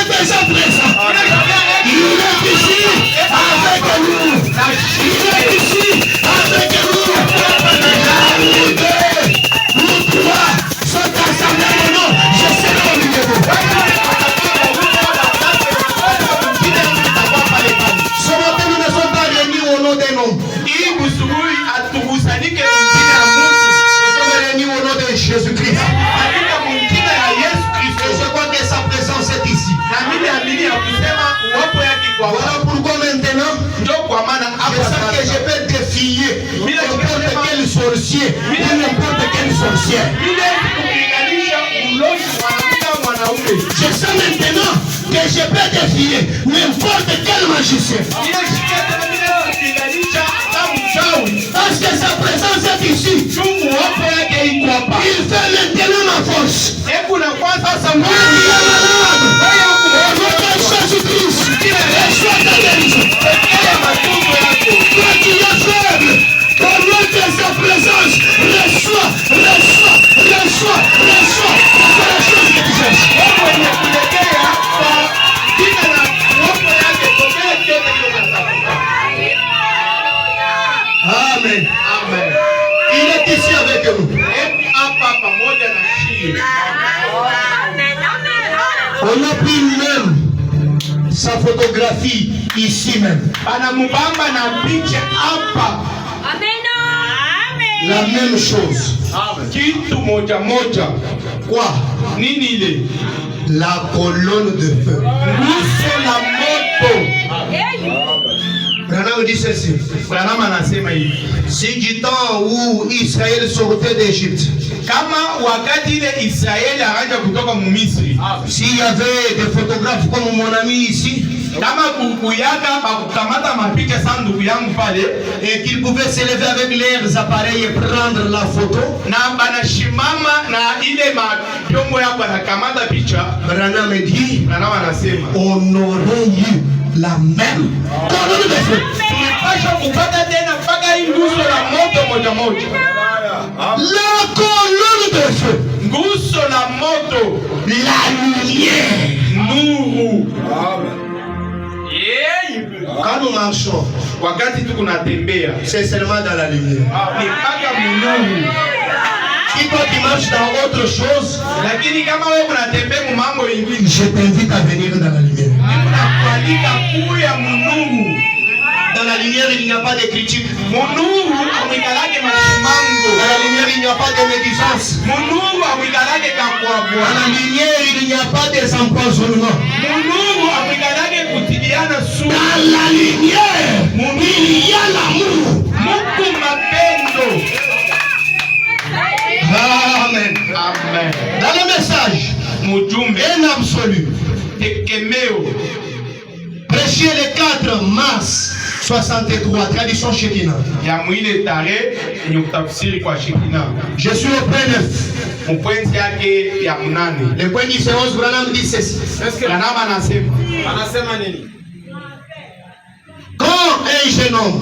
déjà présent. Il est ici avec nous. Il est ici avec nous. Nous trois sommes assemblés au nom. Je serai au milieu de vous. Ce matin, nous ne sommes pas réunis au nom d'un homme. Nous sommes réunis au nom de Jésus-Christ. Je crois que sa présence est ici. Voilà pourquoi maintenant, je sens que je peux défier n'importe quel sorcier ou n'importe quelle sorcière. Je sens maintenant que je peux défier n'importe quel magicien. Parce que sa présence est est ici. chungu wapo yake iko hapa. Il fait maintenant ma force. Hebu na kwa sasa Moi qui est malade, votre Jésus-Christ, reçois ta guérison. Toi qui es faible, au nom de sa présence, reçois la chose que tu cherches. Amen. Amen. Il est ici avec nous. On a pris même sa photographie ici même. La même chose. Kitu moja moja. Quoi? Nini ile? La colonne de feu. Nguzo la moto. Branham dit ceci. Branham anasema hivi. Si du temps où Israël sortait d'Égypte, Kama wakati ile Israeli akaja kutoka Misri, s'il y avait des photographes comme mon ami ici, kama kukuyaga bakukamata mapicha sana ndugu yangu pale, et qu'ils pouvaient s'élever avec leurs appareils et prendre la photo, na banashimama na ile mapyombo yako anakamata picha, Branham dit, Branham anasema on aurait eu la même colonne de feu. tulipasha kupata tena mpaka hii nguzo la moto moja moja. La colonne de feu. Nguzo la moto, La lumière. nuru. Quand nous marchons, Wakati tu kunatembea c'est seulement dans la lumière. ni mpaka munuru, Si toi tu marches dans autre chose, lakini kama wewe kunatembea mu mambo ingine, je t'invite à venir dans la lumière. unakualika kuya munuru. Dans la lumière, il n'y a pas de critique. Munuru amwikalake mashimango. Dans la lumière, il n'y a pas de médisance. Munuru amwikalake Dans kakwabwa. la lumière, il n'y a pas des empoisonnements. Munuru amwikalake kutiliana su. Dans la lumière, il y a l'amour. Mungu mapendo. Amen. Amen. Dans le message, Mujumbe un absolu. tekemeo Prêché le 4 mars 63, tradition Shekinah. ya mwile tare yenye kutafsiri kwa Shekina. Je suis au point 9. Mupwenzi yake ya munane. Le point 10 et 11, Branham dit ceci. Branham anasema nini? Quand un jeune homme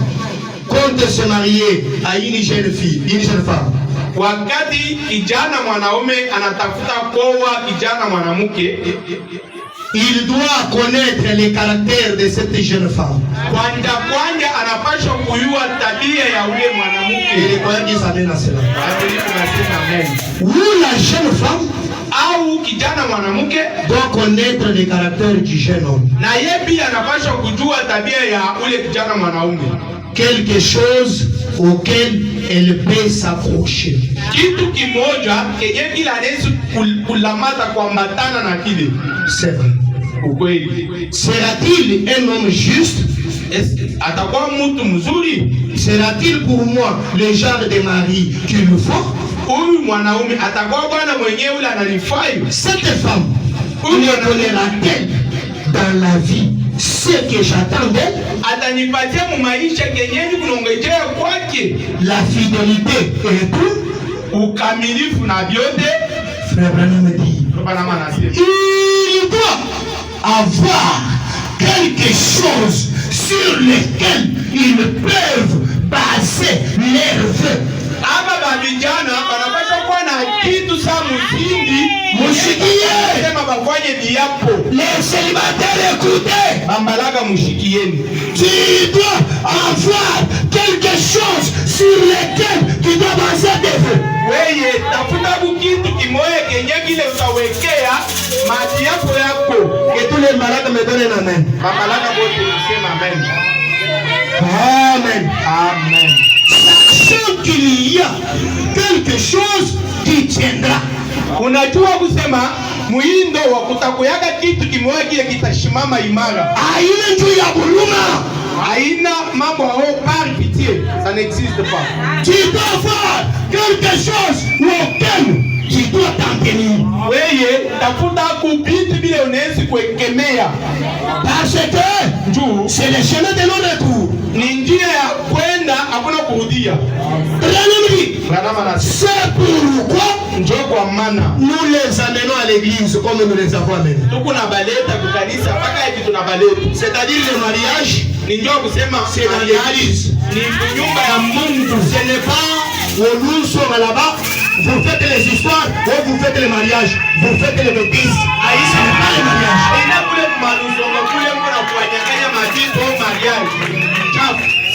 compte se marier à une jeune fille, une jeune femme, wakati kijana mwanaume anatafuta koa kijana mwanamke, il doit connaître les caractères de cette jeune femme. kwanja anapaswa kujua tabia ya ule Et mwanamke. les croyants disent amen à cela. Biblia inasema amen. Où la jeune femme Au kijana mwanamke doit connaître les caractères du jeune homme. na yeye pia anapaswa kujua tabia ya ule kijana mwanaume, Quelque chose auquel elle peut s'accrocher. kitu kimoja kenye kila anaweza kulamata kuambatana na kile C'est vrai. ukweli. Sera-t-il un homme juste? Atakuwa mtu mzuri Sera-t-il pour moi le genre de mari qu'il me faut? huyu mwanaume, atakuwa bwana mwenyewe ule ananifai. Cette femme me donnera-t-elle dans la vie ce que j'attends d'elle? Atanipatia mu maisha kenyeji kunongejea kwake La fidélité et tout? ukamilifu na vyote. Frère Branham me dit, Branham anasema il doit avoir quelque chose sur lequel ils peuvent baser leur vœu. hapa babijana banapaswa kuwa na kitu sa muzindi Mushikiye! sema bafanye biapo Les célibataires, écoutez! bambalaga mushikieni. Tu dois avoir quelque chose sur lequel tu dois baser tes vœux. Weye tafuta kitu kimoya kenye kile utawekea maji yako yako. Que tous les malades me donnent un amen. Bambalaga bote kusema amen. Amen. Amen. Sachant qu'il y a quelque chose qui tiendra. Unajua kusema muindo wa kutakuyaga kitu kimoya kile kitashimama imara. Aïe, tu y a bouluma. Haina mambo hao par pitié, ça n'existe pas. Tu dois avoir quelque chose auquel tu dois t'en tenir. Weye tafuta kubitu bile unaweza kuekemea. Parce que c'est le chemin de non-retour. Ni njia ya kwenda, hakuna kurudia. C'est pourquoi njo kwa maana nous les amenons à l'église comme nous les avons amenés. Tukuna baleta kukanisa mpaka hivi tunabaleta. C'est-à-dire le mariage, ni njo kusema c'est dans l'église. Ni nyumba ya Mungu. Ce n'est pas où nous sommes là-bas, vous faites les histoires, ou vous faites les mariages, vous faites les bêtises. Aïe, ce n'est pas le mariage.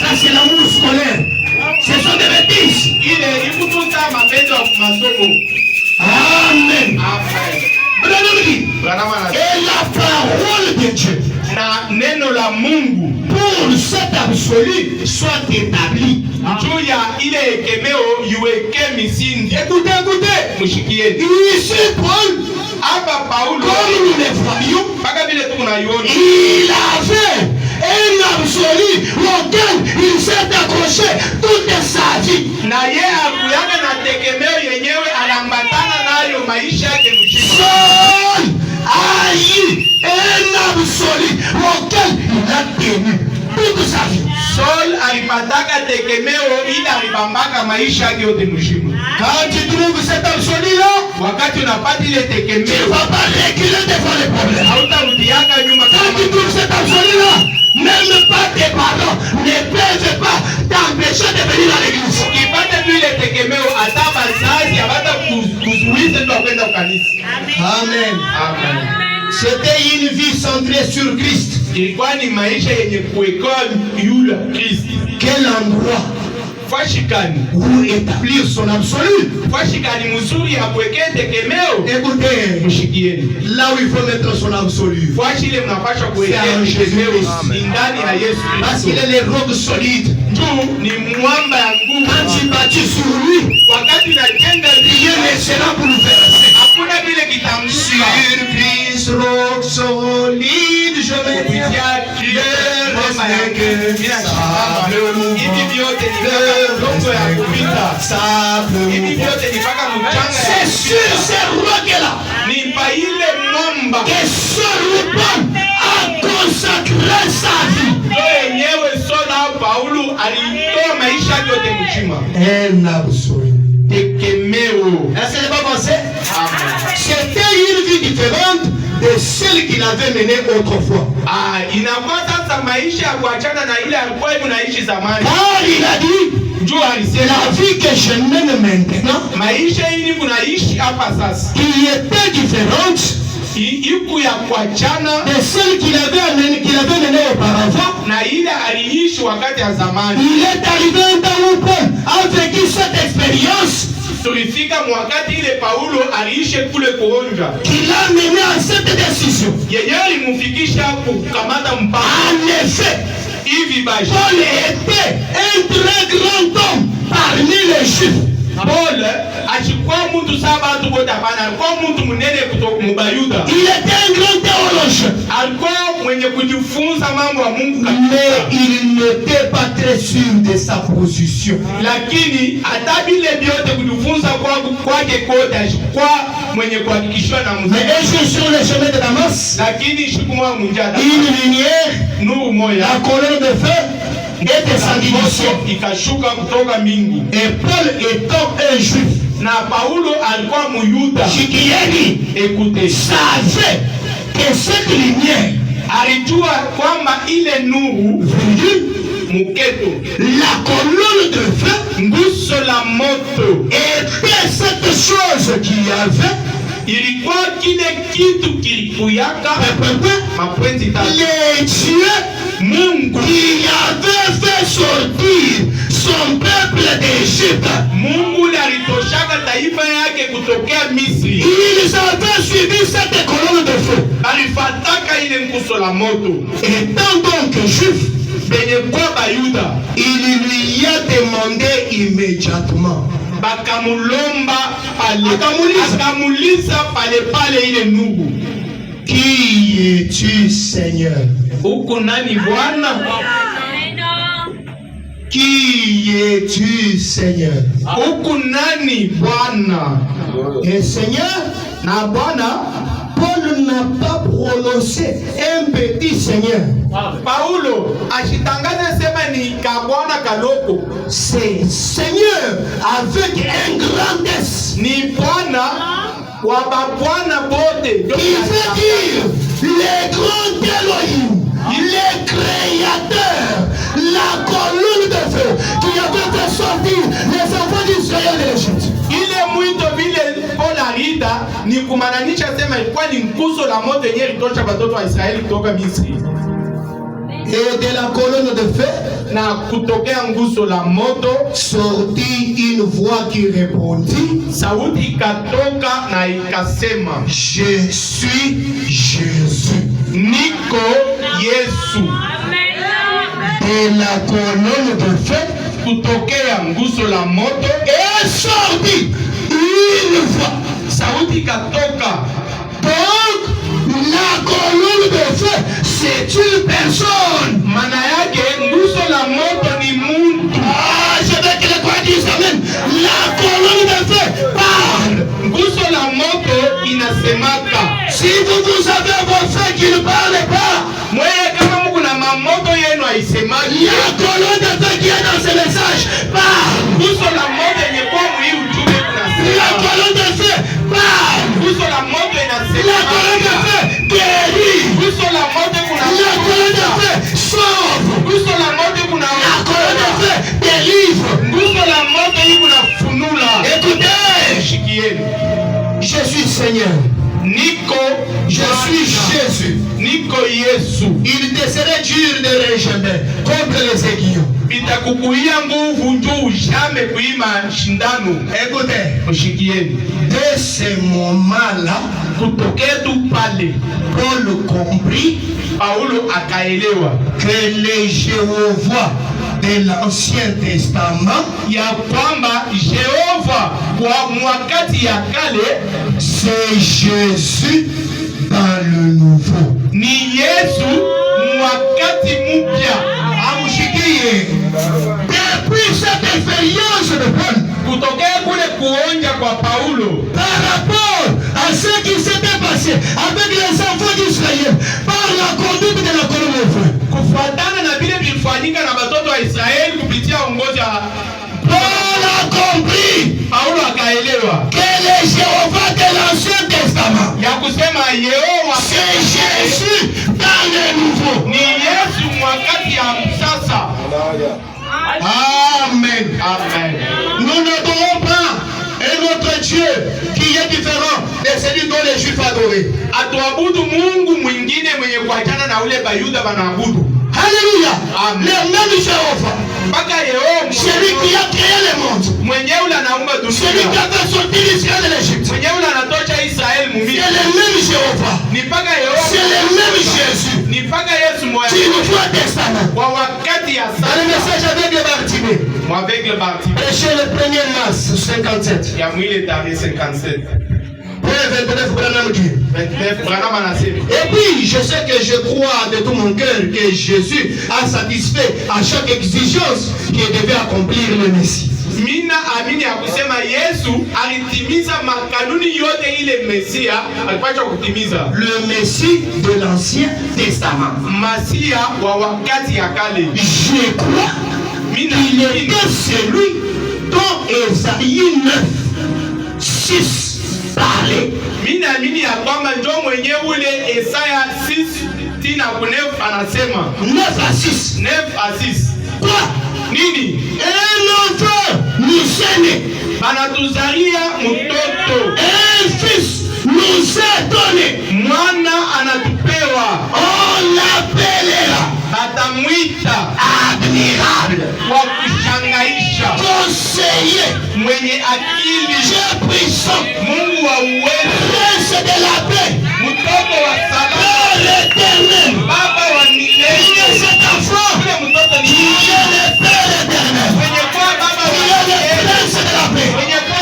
Ça c'est l'amour scolaire. Ce sont des bêtises. Amen. Et la parole de Dieu pour cet absolu soit établi. Écoutez, écoutez. Ici Paul, comme nous le voyons, il avait un absolu auquel il s'est accroché toute sa vie. Seul a eu un absolu auquel il a tenu toute sa vie. Saul alipataka tekemeo ili alibambaka maisha yake yote mzima. Quand tu trouves cet absolu-là, wakati unapata ile tekemeo, tu vas pas reculer devant les problèmes. Hautarudiaka nyuma. Quand tu trouves cet absolu-là, même pas tes parents ne peuvent pas t'empêcher de venir à l'église. Ukipata tu ile tekemeo, hata bazazi hawata kuzuiza tu kwenda kanisa. Amen. Amen. C'était une vie centrée sur Christ. Ilikuwa ni maisha yenye kuwekwa yule Kristo. Quel endroit où établir son absolu. Écoutez, là où il faut mettre son absolu, c'est en Jésus. Parce qu'il est le roc solide. Quand tu bâtis sur lui, rien ne sera bouleversé. Sur Christ, roc solide, je me tiens. C'est sur ce roc-là que Solomon a consacré sa vie. Un absolu. Est-ce que c'est pas pensé? C'était une vie différente de celle qu'il avait menée autrefois. Car il a dit, la vie que je mène maintenant, qui était différente de celle qu'il avait menée auparavant. Il est arrivé un temps où Paul a vécu cette expérience qu'il a mené à cette décision. En effet, Paul était un très grand homme parmi les Juifs. Paul, il était un grand théologien. Mais il n'était pas très sûr de sa position. Mais un jour sur le chemin de Damas, une lumière, la colonne de feu est descendue du ciel. Et Paul étant un juif, écoutez, savait que cette lumière la colonne de feu était cette chose qui avait les dieux qui avait fait sortir son peuple d'Égypte. Ils avaient suivi cette colonne de feu. Étant donc juif, il lui a demandé immédiatement. Qui es-tu, Seigneur? Qui es-tu, Seigneur? Et Seigneur, Paul n'a pas prononcé un petit Seigneur. Paulo ashitangaza sema ni kabwana kaloko. C'est Seigneur avec un grand S. Ni Bwana wa babwana bote. Il veut dire le grand Elohim, le créateur, la colonne de feu qui avait fait sortir les enfants d'Israël de l'Égypte. Ile mwito vile Polarita ni kumananisha sema ilikuwa ni nguzo la moto yenyewe ilitosha watoto wa Israeli kutoka Misri. Et de la colonne de feu, na kutokea nguzo la moto sortit une voix qui répondit, sauti ikatoka na ikasema, je suis Jésus. Niko Yesu. De la colonne de feu, kutokea nguzo la moto et sortit une voix, sauti ikatoka. donc la colonne de feu c'est une personne. Maana yake nguzo la moto ni muntu. Je veux que les croyants disent amen. La colonne de feu parle. Nguzo la moto inasemaka. Si vous avez vos feux qui ne parlent pas, mweye kama mungu na mamoto yenu haisemaki. la colonne de feu qui est dans ce message parle. Nguzo la moto yenye kwa mwi ujumbe kunasema. La colonne de feu parle. Nguzo la moto inasema. La colonne de feu guérit. Nguzo la moto kuna. La colonne de feu sauve. Nguzo la moto kuna. La colonne de feu délivre. Nguzo la moto hii kuna funula. Écoutez, shikieni. je suis Seigneur. Niko, je suis Jésus. Niko Yesu. Il te serait dur de rejeter contre les aiguillons. Itakukuia nguvu njoo ujame kuima shindano. Écoutez, mshikieni. Dès ce moment-là, kutokea tu pale, Paul comprit, Paulo akaelewa que les Jéhovah de l'Ancien Testament, ya kwamba Jehova kwa mwakati ya kale, c'est Jésus dans le nouveau. Ni Yesu mwakati mpya. Amshikie. Depuis cette expérience de Paul, kutokea kule kuonja kwa Paulo, par rapport à ce qui s'était passé avec les enfants d'Israël, par la conduite de la colonne de feu, kufuatana na vile vilifanyika na watoto wa Israeli kupitia uongozi wa Paul a compris, Paulo akaelewa que les Jéhovah de l'Ancien Testament, ya kusema Yehova c'est Jésus dans le nouveau. Ni Yesu mwakati ya sasa. Amen. Amen. Nous n'adorons pas un autre Dieu qui est différent de celui dont les Juifs adoraient. Atuabudu Mungu mwingine mwenye kuachana na ule Bayuda banaabudu. Alléluia. Amen. Le même Jéhovah. Mpaka Yehova. Celui qui a créé le monde. Mwenye ule anaumba dunia. Celui qui a fait sortir Israël de l'Égypte. Mwenye ule anatosha Israeli mumii. C'est le même Jéhovah. Ni mpaka Yehova. C'est le même Jésus. Ni mpaka Yesu mwa. Du Nouveau Testament. Kwa wakati ya sasa. Dans le message avec le Bartimée. Moi avec le Bartimée. Prêché le 1er mars 57. Ya mwile tarehe 57. Et puis, je sais que je crois de tout mon cœur que Jésus a satisfait à chaque exigence qu'il devait accomplir le Messie. Mina amini ya kusema Yesu alitimiza makanuni yote ile Mesia alipaswa kutimiza. Le Messie de l'Ancien Testament. Masia wa wakati ya kale. Je crois qu'il était celui dont Esaïe 9:6 parlait. Mina amini ya kwamba ndio mwenye ule Isaya 6:9 anasema 9:6. 9:6. Quoi? Nini? Un enfant nous est né. Banatuzalia mtoto. Un fils nous est donné. Mwana anatupewa. On l'appellera. Atamwita admirable. Wa kushangaisha. Conseiller. Mwenye akili. Dieu puissant. Mungu wa uwezo. Prince de la paix. Mtoto wa salama. Père éternel. Baba wa milele. Cet enfant. Ule mtoto ni le Père éternel. mwenye kwa baba wa le Prince de la paix. mwenye kwa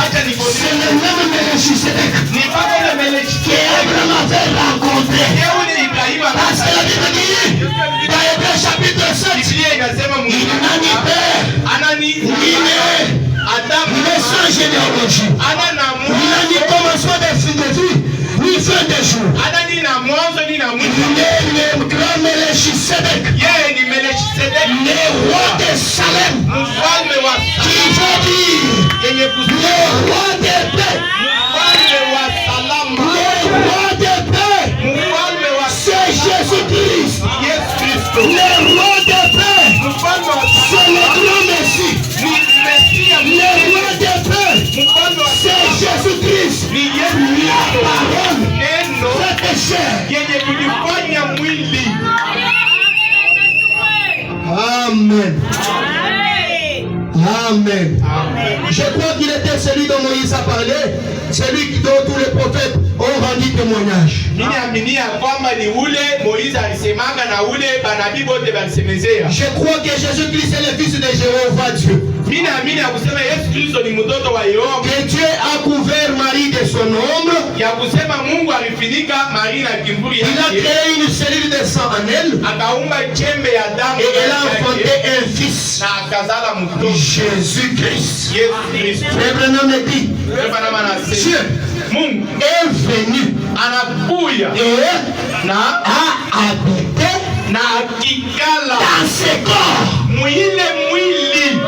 acha nikwambie. C'est le même Melchisedec. Ni baba ule Melchisedec. Abraham avait rencontré. Ule Ibrahim Parce que la Bible dit, dans Hébreux chapitre 7, Biblia inasema il n'a ni père, ana ni ni mère, Adamu mais sans généalogie. ana na des jours. Adani na mwanzo ni na mwisho. Il est le grand Melchisedec. Yeye ni Melchisedek. Le roi de Salem. Mfalme wa Qui veut dire yenye le roi de paix. Mfalme wa salama. Le roi de paix. Mfalme wa C'est Jésus-Christ. Yesu Kristo. Le roi de paix. Mfalme wa C'est le grand Messie. ni Mesia. Le roi de paix. Mfalme wa C'est Jésus-Christ. ni Yesu La Kristo. parole Neno faite chair. yenye kujifanya mwili. Amen. Amen. Je crois qu'il était celui dont Moïse a parlé, celui dont tous les prophètes ont rendu témoignage. Mimi aminia kwamba ni ule Moïse alisemanga na ule banabii bote balisemezea. Je crois que Jésus-Christ est le fils de Jéhovah Dieu. Mimi naamini ya kusema Yesu Kristo ni mtoto wa Yehova. Que Dieu a couvert Marie de son ombre. Ya kusema Mungu alifinika Maria na kimburi Il a yake. créé une cellule de sang en elle. Akaumba chembe ya damu. Et elle a enfanté un fils. Na akazala mtoto. Jésus-Christ. Yesu Kristo. Frère Branham me dit, Bwana manasema. Dieu Mungu est venu anakuya et na a habité na akikala dans ce corps. mwile mwili.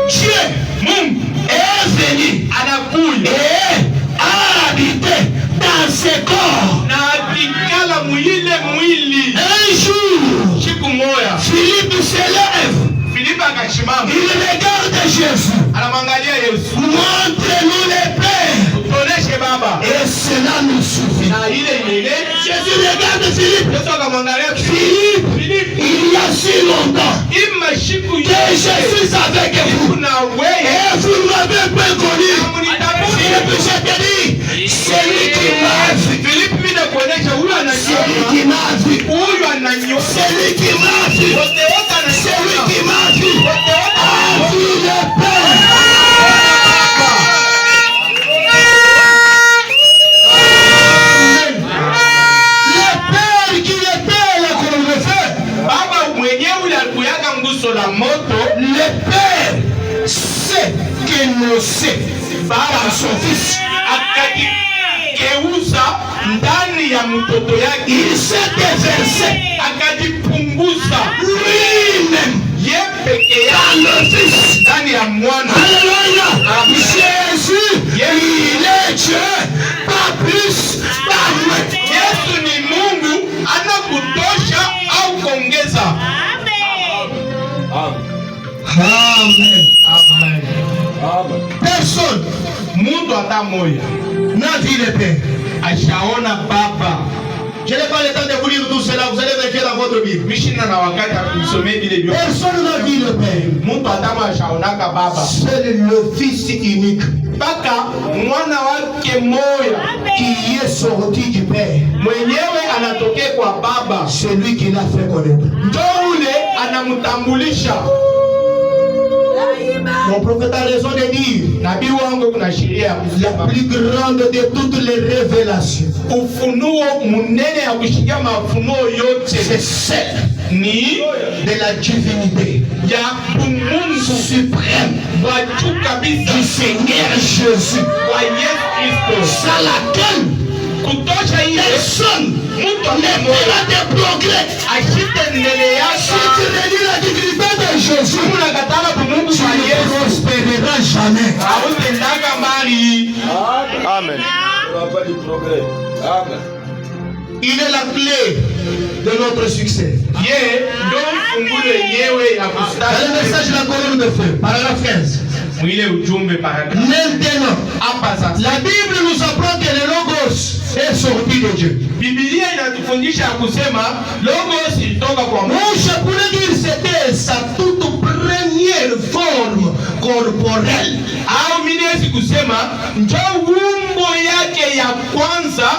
Dieu Mungu est venu anakuya et a habité dans ce corps. na akikala mwile mwili. Un jour, Siku moya Philippe se lève. Filipo akashimama, Il regarde Jésus. anamwangalia Yesu. Montre-nous le Père. Tuoneshe Baba. Et cela nous suffit. Na ile ile Jésus regarde Philippe. Yesu akamwangalia Philippe, Filipo, il y a si longtemps ima siku que je suis avec vous. na wewe Et vous ne m'avez pas connu. munitabu. Philippe, je te dis, celui qui m'a vu. Filipo, mimi nakuonesha huyu Celui ananiona. qui m'a vu. Huyu ananiona. Celui qui m'a vu. Wote wote Celui ananiona. qui m'a vu. Wote wote A vu le Père. Le Père qui était là qu'on le fait. Baba mwenyewe ule alikuyaka nguso la moto. Le Père sait que nous sait par son Fils. Akajigeuza ndani ya mtoto yake. Il s'est déversé Akajipunguza lui-même ye peke dans yake le Fils. ndani ya mwana. Alléluia. Jésus, il est Dieu, pas plus, pas moins. Yesu ni Mungu, anakutosha au kuongeza. Amen. Amen. Personne Mtu hata moja n'a vu le Père. ashaona Baba. Je n'ai pas le temps de vous lire tout cela, vous allez vérifier dans votre Bible. Mishina na wakati akusomea vile vyote. Personne n'a vu le Père. Mtu hata moja ashaonaka Baba. C'est le Fils unique Mpaka mwana wake moya qui est sorti du Père. mwenyewe anatokea kwa Baba. C'est lui qui l'a fait connaître. Ndio ule anamtambulisha. Mon prophète a raison de dire Nabii wangu kuna sheria ya la kusema plus grande de toutes les révélations, ufunuo munene ya kushikia mafunuo yote c'est celle ni de la divinité ya umungu suprême wa juu kabisa du Seigneur Jésus, wa Yesu Kristo. sans laquelle Kutosha ile personne mtu ne fera de progrès. ashite mbele Si yako. tu redis la divinité de Jésus, Unakatala kumungu tu kwa ne Yesu, prospéreras jamais. hautendaka mbali. Amen. On va pas du progrès. Amen. Il est la clé de notre succès. Ye ndio fungulo yenyewe ya Dans le kustaki. message de la colonne de feu, paragraphe 15. Mwile ujumbe paragraphe. Maintenant, Hapa sasa la Bible nous apprend que le Logos est sorti de Dieu. Biblia inatufundisha ya kusema logos ilitoka kwa Mungu. Moi, je pourrais dire que c'était sa toute première forme corporelle. Au mimi naweza kusema njoo umbo yake ya kwanza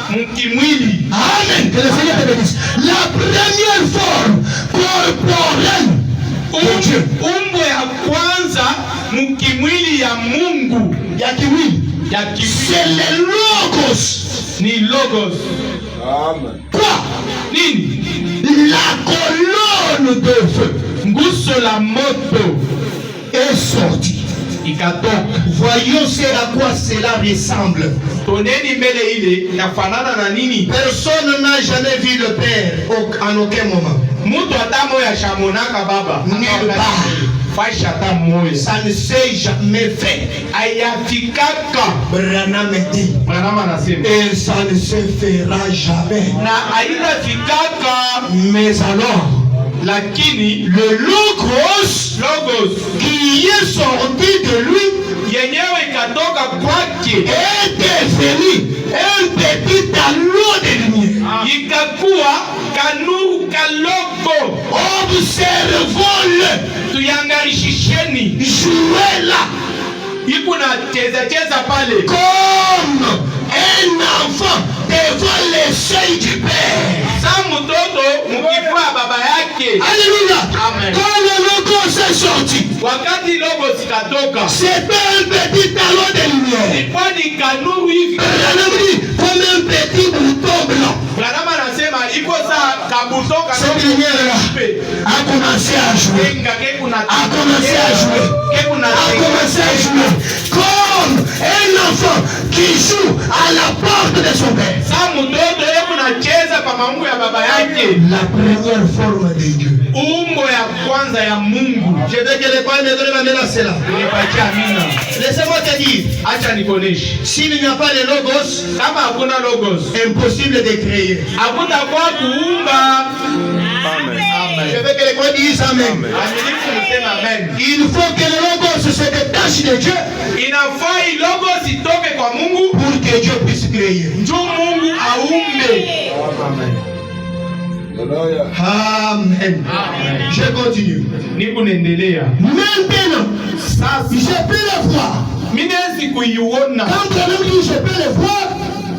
mkimwili. Amen. Que le Seigneur te bénisse. La première forme corporelle de Dieu. Umbo ya kwanza mkimwili ya Mungu Ya kimwili. ya kimwili C'est le Logos. ni logos. Amen. Quoi? Nini? La colonne de feu Nguso la moto est sortie. ikatoka. Voyons ce à quoi cela ressemble. Toneni mbele ile inafanana na nini? Personne n'a jamais vu le Père en aucun moment. Mutu hata moya shamonaka baba. Nulle part. Faisha hata moya. Ça ne s'est jamais fait. Ayafikaka. Branham dit. Branham anasema. Et ça ne se fera jamais. Na haitafikaka. Mais alors, lakini le logos qui est sorti de lui yenyewe ikatoka kwake est devenu un petit anneau de lumière. Ikakuwa kanuru kalogo. Observons-le. Tuyangarishisheni. Jouez-là. Iko na cheza pale comme un enfant devant les seuils du Père. Sa mtoto mkifua baba yake. Alléluia. Amen. Quand le logos est sorti, wakati logos ikatoka, c'était un petit talon de lumière. ilikuwa ni kanuru hivi. Comme un petit bouton blanc. Branham anasema iko saa kabuto kana. Cette lumière-là a commencé à jouer. A commencé à jouer. A commencé à jouer. Comme un enfant qui joue à la porte de son père. Sa mtoto yeye kunacheza pa maungu ya baba yake. La première forme de Dieu. Umbo ya kwanza ya Mungu. Je veux que les parents me donnent ma main là, c'est là. Laissez-moi te dire. Acha nikoneshe. S'il n'y a pas de logos, Kama hakuna logos, impossible de créer. hakutakuwa kuumba. Amen. Je veux que les parents disent Amen. Aminifu msema amen. Il faut que le logos se détache de Dieu Inafaa logos itoke kwa Mungu pour que Dieu puisse créer. njoo Mungu aumbe. Hallelujah. Amen. Je continue. Niko naendelea. Maintenant, Sasa je peux le voir. mimi siwezi kuiona. Quand Branham dit je peux le voir,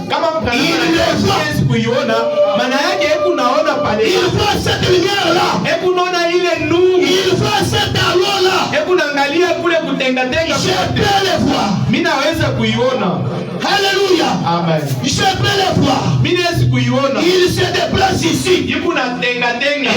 Kama siwezi kuiona, maana yake hebu naona pale. il voit cette lumière-là. Hebu naona ile nuru. Il voit cet talon-là. Hebu naangalia kule kutengatenga. Je peux le voir. Mimi naweza kuiona. Alléluia. Amen. Je peux le voir. Mimi siwezi kuiona. Il se déplace ici. Yuko na tengatenga.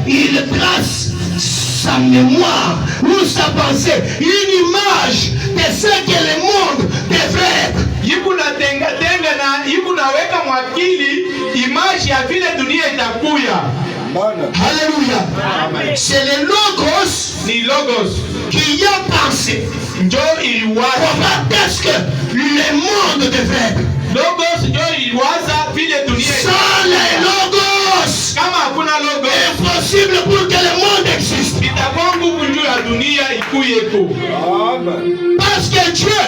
Et il trace sa mémoire ou sa pensée, une image de ce que le monde devrait être. Yuko na tengatenga na yuko naweka mwakili image ya vile dunia itakuya. Alléluia. C'est le logos Ni logos qui a pensé. njo iliwaza. Comment est-ce que le monde devrait être? Logos njo iliwaza vile dunia Sans les logos, kama hakuna logos impossible pour que le monde existe. itakuwa nguvu juu ya dunia ikuyeko. Amen. Parce que Dieu,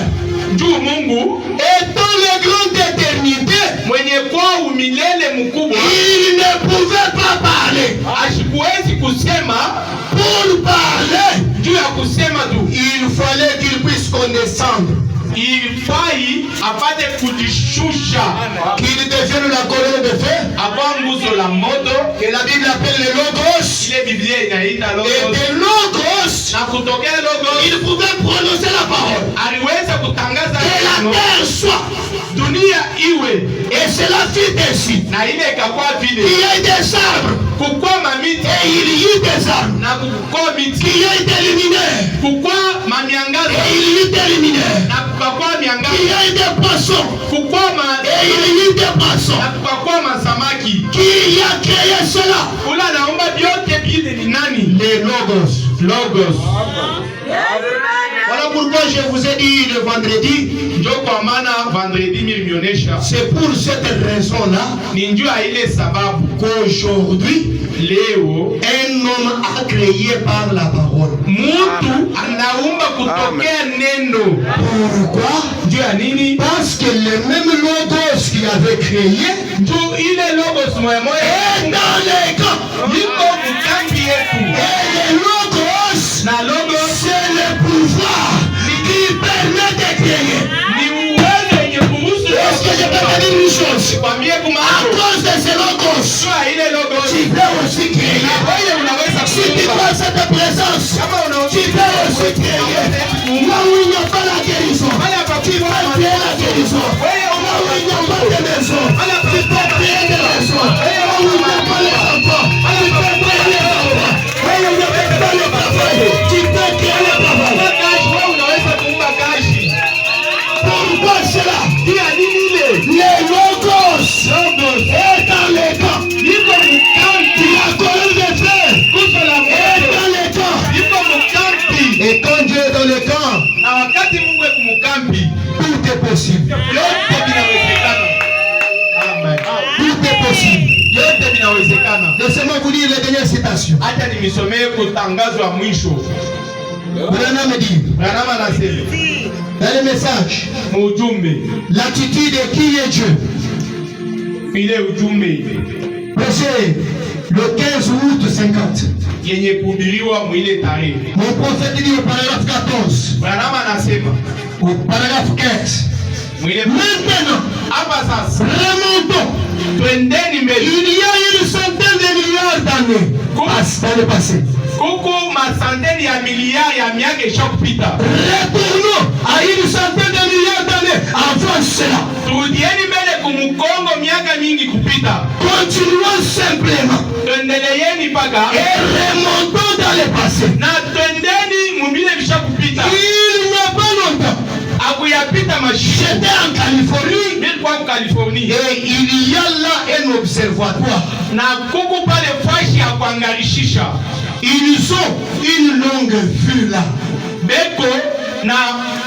Juu Mungu étant le grand éternité, mwenye kwa umilele mkubwa il ne pouvait pas parler. ashikuwezi kusema. Pour parler, Juu ya kusema tu il fallait qu'il puisse condescendre, ilifai apate kujishusha, qu'il devienne la colonne de feu, akwa nguzo la moto. que la Bible appelle le logos. Ile Biblia inaita Et logos. de logos, Na kutokea logos il pouvait prononcer la parole. aliweza kutangaza Que la neno, terre soit. dunia iwe, Et cela fit ainsi. na ile ikakuwa Il vile. y a des arbres. Kukwa mamiti Et il y eut des arbres na kukwa miti, qui ont été lumineux. kukwa mamiangaza Et il y eut des lumineux. na kukakwa Il miangaza, y a eu des poissons. kukwa Et il y eut des poissons. na kukakwa masamaki. Qui a créé cela? Ula naomba vyote vile ni nani? Les logos. Logos. Voilà pourquoi je vous ai dit le vendredi. Njo kwa maana vendredi milionesha C'est pour cette raison-là ni njua ile sababu qu'aujourd'hui, leo un homme a créé par la parole. mutu anaumba kutokea neno. Pourquoi? Njuu ya nini? Parce que le même logos qu'il avait créé Njuu ile logos moya moya est dans les camps. iko mkambi yetu, Et le logos, na logos c'est le pouvoir qui permet de créer. ni uwezo yenye kuhusu. Est-ce que je peux te dire une chose? Kwambie À kumacho cause de ce logos, njuu ya ile logos tu peux aussi créer. na wewe unaweza Si tu kuumba. vois cette présence, Kama tu unaoji peux aussi créer. Là où il n'y a pas la guérison, wale hapa tu peux créer la guérison. Là où il n'y a pas de maison, tu peux créer des maisons. Là où il n'y a pas les enfants, tu peux créer les enfants. Là où il n'y a pas le travail, tu peux créer le travail. kazi, wewe unaweza kuumba kazi. Pourquoi cela? Ndio nini ile possible. Yote vinawezekana. Amen. Tout est possible. Yote vinawezekana. Laissez-moi vous lire les dernières citations. Acha nimisomee kutangazo ya mwisho. Branham dit, Branham anasema dans le message, mujumbe, l'attitude de qui est Dieu. ile ujumbe Prêché le 15 août 50. yenye kuhubiriwa mwile tarehe. Mon prophète dit au paragraphe 14, Branham anasema au paragraphe 15, mwile maintenant, hapa sasa remontons. twendeni mbele. Il y a une centaine de milliards d'années dans le passé. Kuku masanteni ya miliari ya miaka ishakupita. Retournons à une centaine de milliards d'années avant cela. Turudieni mbele kumukongo miaka mingi kupita. Continuons simplement Tuendeleeni mpaka et remontons dans le passé. na twendeni mubile vishakupita. Il n'y a pas longtemps, Akuyapita mashite. j'étais en Californie Nilikuwa kwa California. et il y a là un observatoire. Na kuku pale fashi ya kuangarishisha. Ils ont une longue vue là. Beko na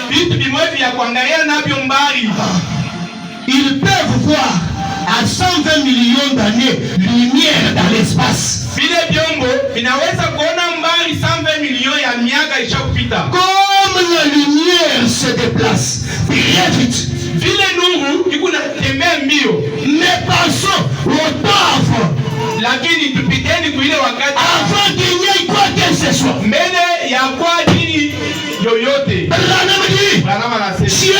vitu vimoja vya kuangalia navyo mbali. Ils peuvent voir à 120 millions d'années lumière dans l'espace. Vile vyombo vinaweza kuona mbali 120 milioni ya miaka ishakupita. Comme la lumière se déplace très vite. Vile nuru iko natembea mbio. Mais passons au temps Lakini tupiteni kuile wakati avant qu'il n'y ait quoi que ce soit. mbele ya kwa dini yoyote. Branham dit, Branham anasema Dieu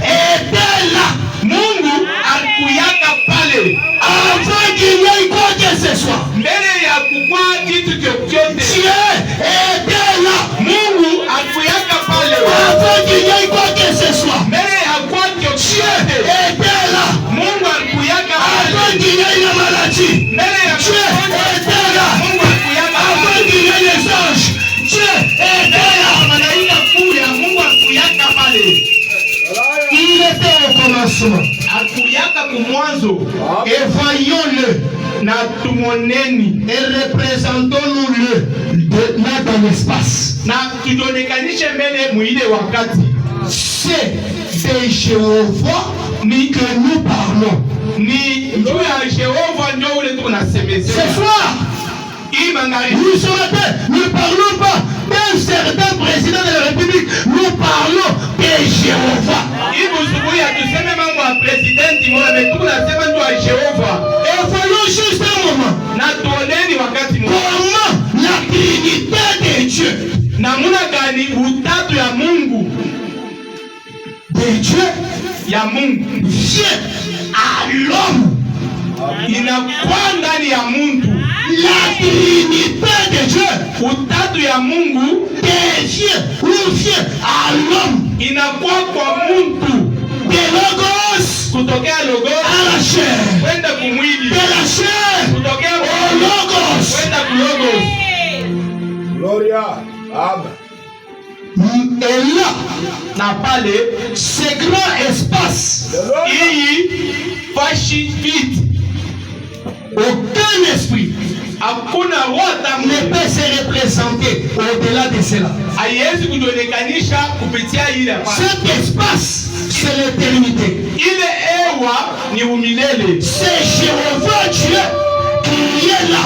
était là Mungu alikuyaka pale avant qu'il n'y ait quoi que ce soit. mbele ya kukua kitu chochote. Dieu était là Mungu alikuyaka pale avant qu'il n'y ait quoi que ce soit. mbele ya kwa Dieu chochote. était là Mungu alikuyaka avant pale qu'il y ait une maladie. mbele ya Dieu était là Mungu alikuyaka avant pale qu'il y ait les anges. Dieu était là. malaika kuya. Mungu alikuyaka pale. Il était au commencement. Alikuyaka kumwanzo Et voyons-le na tumoneni et représentons-nous-le là dans l'espace. na tujionekanishe mbele mwile wakati. C'est de Jéhovah que nous parlons. Ni juu ya Jehova ndio ule Ce tunasemezea. soir, Hii magharibi nous ce matin, nous ne parlons pas d'un certain président de la République. Nous parlons de Jéhovah. hii busubuhi hatuseme mambo ya presidenti moja, mais tunasema ndio ya Jehova. Et voyons juste un moment Na tuoneni wakati mmoja comment la Trinité de Dieu, namuna gani utatu ya Mungu ya Mungu vient à l'homme. inakuwa ndani ya muntu. La Trinité de Dieu Utatu ya Mungu vient à l'homme. inakuwa kwa muntu De Logos kutokea à Logos la chair. kwenda kumwili, De la chair kutokea au mwili Logos. kwenda kulogos. Gloria. Amen. Et là, Na pale ce grand espace, hii fashi viti, aucun esprit hakuna wata ne peut se représenter au-delà de cela. haiwezi kujionekanisha kupitia ile hapana. Cet espace, c'est l'éternité. Ile ewa ni umilele, C'est Jéhovah Dieu qui est là.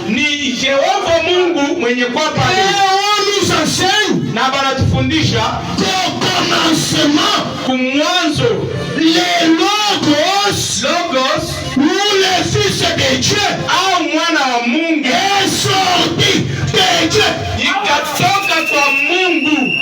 ni Jehova Mungu mwenye kwa Et pale, on nous enseigne na banatufundisha qu'au commencement, kumwanzo les Logos Logos ou le Fils de Dieu au mwana wa Mungu est sorti de Dieu. ikatoka kwa Mungu.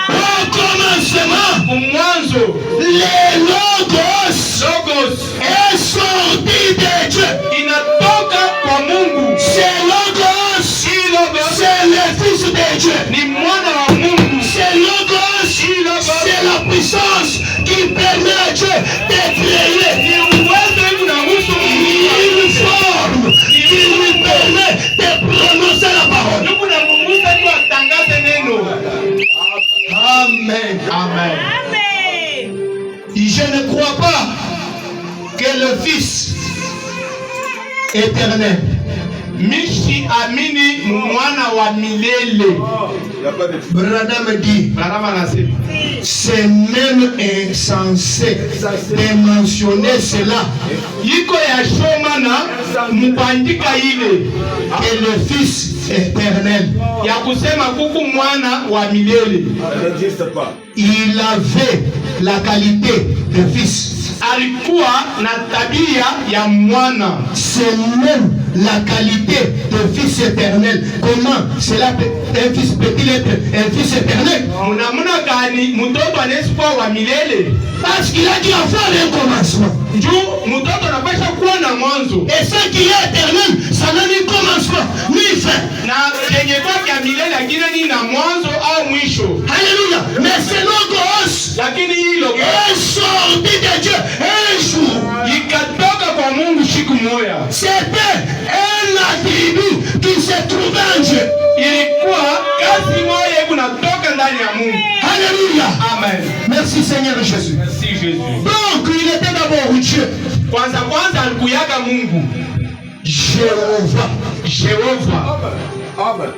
Au commencement, Kumwanzo les Logos Logos est sorti de Dieu. inatoka kwa Mungu. C'est Logos, Hii Logos c'est le Fils de Dieu. ni mwana wa Mungu. C'est Logos, c'est la puissance qui permet à Dieu de créer Ni uwezo hivi unahusu une forme qui lui permet de prononcer la parole. Mungu na Mungu tu atangaze neno. Amen. Amen. Je ne crois pas que le Fils éternel Mishi amini mwana wa milele. Branham dit, Branham anasema c'est même insensé de mentionner cela. Iko ya shomana mupandika ile Que le Fils éternel, ya kusema kuku mwana wa milele. il avait la qualité de fils. Alikuwa na tabia ya mwana. C'est même la qualité de fils éternel. Comment cela peut, un fils peut-il être un fils éternel? Munamuna gani mtoto anaweza kuwa wa milele? Parce qu'il a dû avoir un commencement. Juu mtoto anapaswa kuwa na mwanzo. Et ce qui est éternel, ça n'a ni commencement ni fin. Na yenye kwa ya milele lakini ni na mwanzo au mwisho. Alléluia. Mais c'est logos. Lakini hilo est sorti de Dieu un jour. Ikatoka kwa Mungu siku moja. C'était un attribut qui se trouvait en Dieu. Ilikuwa kazi moja kunatoka ndani ya Mungu. Alléluia. Amen. Merci Seigneur Jésus. Merci Jésus. Donc il était d'abord Dieu. Kwanza alikuyaka Mungu. Jéhovah.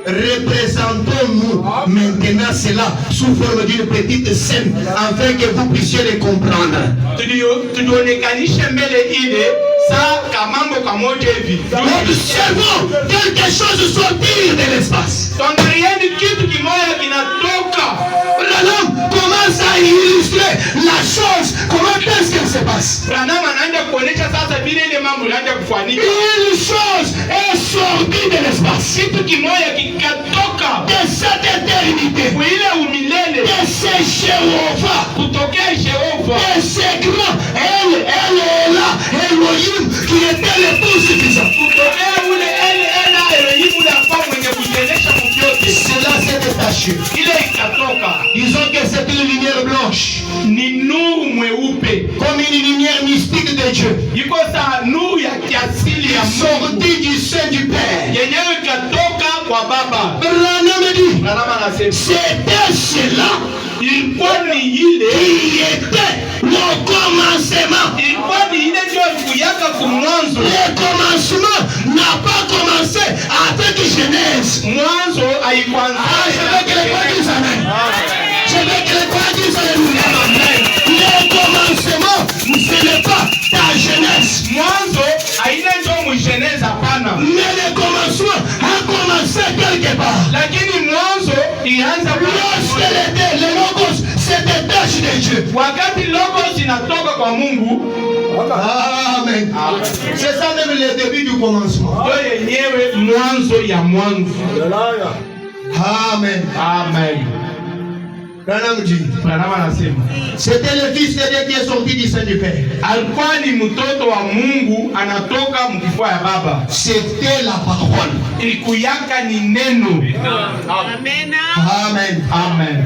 Représentons-nous maintenant cela sous forme d'une petite scène afin que vous puissiez les comprendre. Tudionekanishe mbele ile saa kamambo kamoja hivi. Observons quelque chose sortir de l'espace. Tuangalieni kitu kimoja kinatoka. L'homme commence à illustrer la chose. Comment est-ce qu'elle se passe? Branham anaanza kuonesha sasa vile ile mambo inaanza kufanyika. Une chose est sortie de l'espace. Kitu kimoja kikatoka de cette éternité. Ile umilele. De ce Jéhovah. Kutokea Jéhovah. De ce grand. Elle est là. Elohim qui était le tout suffisant. Kutokea ule Elohim ule hapa mwenye kujelesha mvyote. Cela s'est détaché. Ile ikatoka. Disons que c'est une lumière blanche. Ni nuru mweupe. Comme une lumière mystique de Dieu. Iko sa nuru ya kiasili ya Mungu. Sortie du sein du Père. Yenyewe ikatoka kwa Baba. Branham dit. Branham anasema. C'était cela. Ilikuwa ni ile. Il était le commencement. Ilikuwa ni ile ndio kuyaka kumwanzo. Le commencement n'a pas commencé avec Genèse. Mwanzo haikuanza. Je veux que les croix disent amen. Je veux que les croix disent alléluia. Le commencement, ce n'est pas ta Genèse. Mwanzo haina ndio mu Genèse hapana. Mais le commencement a commencé quelque part. Lakini mwanzo ilianza lorsque le logos se détache de Dieu. Wakati logos inatoka kwa Mungu. Amen. C'est ça même le début du commencement. Ndio yenyewe mwanzo ya mwanzo. Amen. Amen. Branham anasema c'était le fils de Dieu qui est sorti du sein du Père. Alikuwa ni mtoto wa Mungu anatoka mkifua ya Baba. C'était la parole. Ilikuyaka ni neno. Amen. Amen. Amen.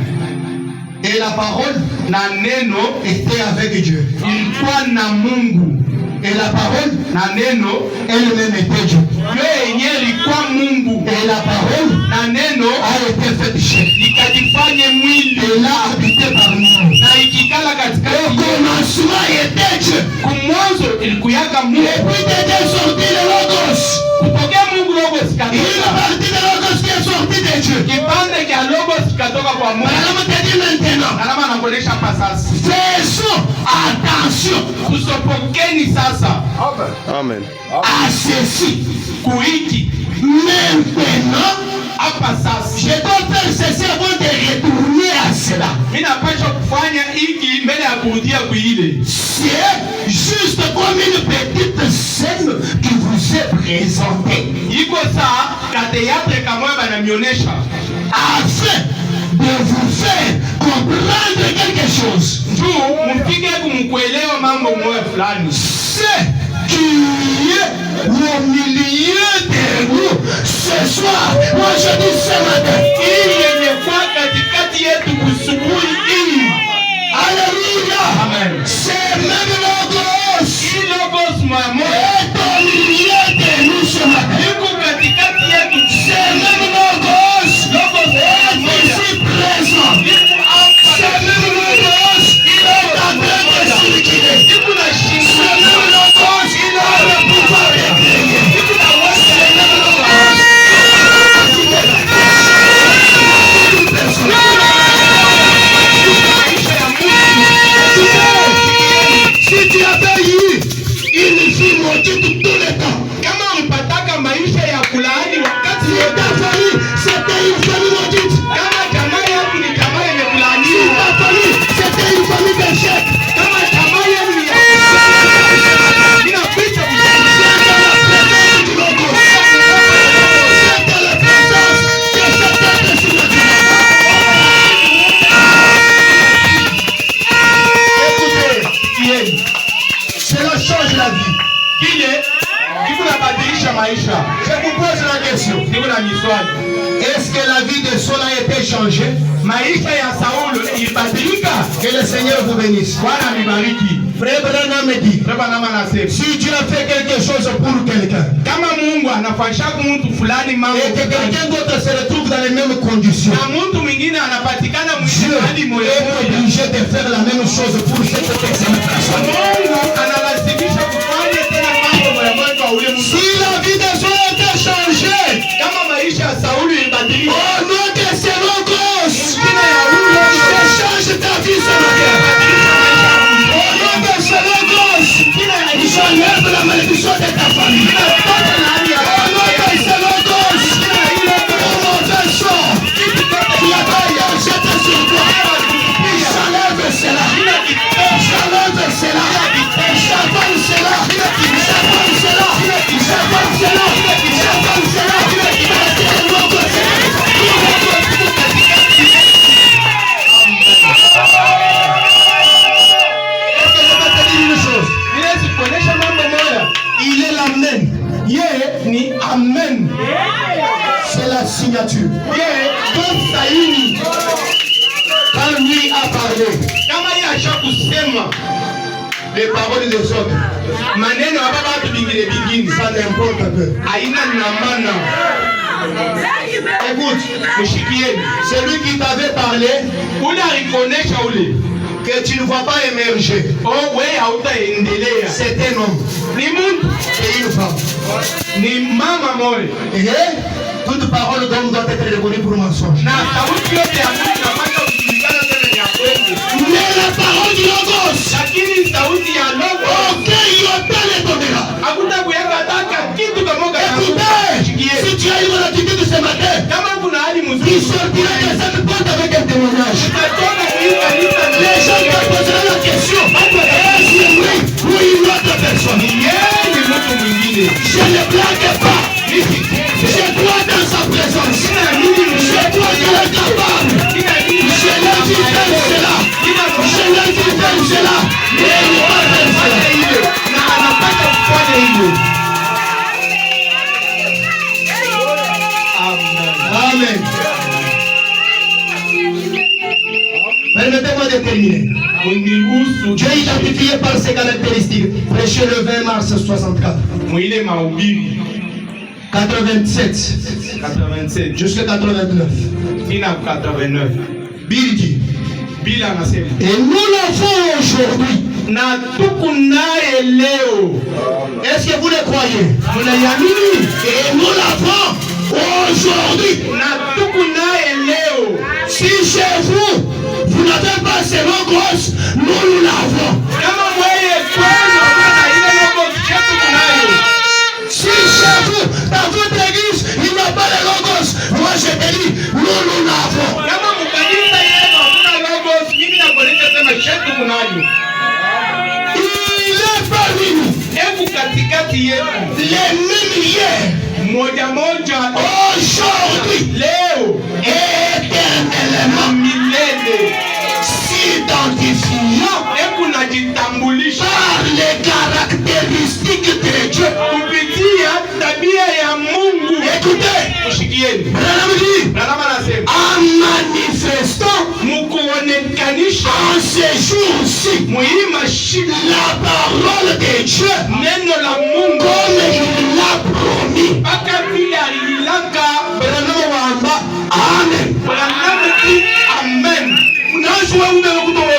Et la parole na neno était avec Dieu. Ilikuwa na Mungu. Et la parole na neno elle-même était Dieu. Yenyewe ilikuwa Mungu. Et la parole na neno a été faite chair. Ikajifanya mwili. Et l'a habité parmi nous. Na ikikala katikati. Au commencement était Dieu. Kumwanzo ilikuyaka Mungu. Et puis était sorti le logos. Kutokea Mungu logos katoka. Une partie de logos qui est sorti de Dieu. Kipande cha logos katoka kwa Mungu. Branham te dit maintenant. Branham anakuonesha hapa sasa. Faisons attention. Kusopokeni sasa. Amen. À ceci. Kuiki. Maintenant. Hapa sasa. Je dois faire ceci avant de retourner à cela. Mimi napaswa kufanya hiki mbele ya kurudia kuile. C'est juste comme une petite scène qui vous est présentée. Iko saa kateatre kama banamionesha. Afin de vous faire comprendre quelque chose. Juu mpige kumkuelewa mambo moja fulani. C'est qui est au milieu de nous ce soir. Moi je dis ce matin. Ili yenye kwa katikati yetu kusubuhi hii. Alléluia. Amen. C'est même logos. Ili logos mamo. Est au milieu de nous ce matin. Iko katikati yetu. C'est même logos. Logos est ici présent. C'est même logos. Il est en train de circuler. Iko na C'est même logos. Il a le pouvoir de créer. C'est même logos. maisha. Je vous pose la question. Niko na miswali. Est-ce que la vie de Saul a été changée? Maisha ya Saulo ilibadilika. Que le Seigneur vous bénisse. Bwana mibariki. Frère Branham me dit, Frère Branham anasema, si Dieu a fait quelque chose pour quelqu'un, kama Mungu anafanyisha mtu fulani mambo et que quelqu'un d'autre se retrouve dans les mêmes conditions, na mtu mwingine anapatikana Dieu hadi moyo est obligé de faire la même chose pour cette personne. Mungu analazimisha kufanya tena mambo moyo kwa ule mtu. Si la vie de Saul a été changée, Kama maisha ya Saulo ilibadilika, au nom de ses logos, jina ya huyo je change ta vie ce matin. Au nom de ses logos, j'enlève la malédiction de ta famille. Au nom de ses logos, pour mon sort qui a été jeté sur toi, j'enlève cela. J'enlève cela. J'avale cela. J'avale cela. J'avale cela. J'avale cela. Est-ce que je peux te dire une chose? Il est l'amen. Ni amen. C'est la signature. Donc Saïni, quand lui a parlé, kama yeye ashakusema les paroles des autres, maneno ya baba watu bingine bingine ça n'importe peu. haina na maana. Écoute, Mshikieni celui qui t'avait parlé, ule alikonesha ule que tu ne vois pas émerger, oh wewe hautaendelea, c'est un homme ni mtu et une femme. ni mama moyo, Et toute parole d'homme doit être reconnue pour mensonge. na sauti yote ya mtu inapaswa kujulikana tena ni ya kweli, Mais la parole du Logos, lakini sauti ya logo aucun iota ne donnera. hakuta kuyaka taka kitu kamoja. Écoutez, si tu as une attitude ce matin, Kama kuna hali tu mzuri sortiras de cette porte avec un témoignage. utatoka hii kanisa Les gens te poseront la question, est-ce lui ou une autre personne? yeye ni mtu mwingine. Je ne blague pas. Je crois dans sa présence. Je crois qu'il est capable. Je l'ai vu faire cela. Je l'ai vu faire cela. Mais il va faire cela. Na anapata kufanya hivyo. Amen. Permettez-moi de terminer. Uniruhusu Dieu identifié par ses caractéristiques. Prêché le 20 mars 64. mwile mahubiri 87 87 jusqu'à 89. ina 89 Bill dit, bila anasema et nous l'avons aujourd'hui. na tuko naye leo. Est-ce que vous le croyez? Mnaiamini? Et nous l'avons aujourd'hui. Na tuko naye leo. Si chez vous, vous n'avez pas ces logos, nous l'avons. Kama wewe kwenu kuna ile logo yetu tunayo. Si chez vous, dans votre église, il n'y a pas de logos, moi je te dis, nous l'avons. Kama mkanisa yenu kuna logo, mimi nakueleza sema yetu tunayo. Il est parmi nous. Hebu katikati yetu. Les mêmes hier, Moja moja aujourd'hui, leo éternellement, milele. s'identifiant Hebu najitambulisha par les caractéristiques de Dieu. kupitia tabia ya Mungu. Écoutez, Mshikieni. Branham dit, Branham anasema en manifestant mukuonekanisha en ces jours-ci muhii mashina la parole de Dieu neno la Mungu comme il l'a promis. mpaka vile alilaka. Branham wamba, amen. Branham dit amen. Unajua wewe kutoka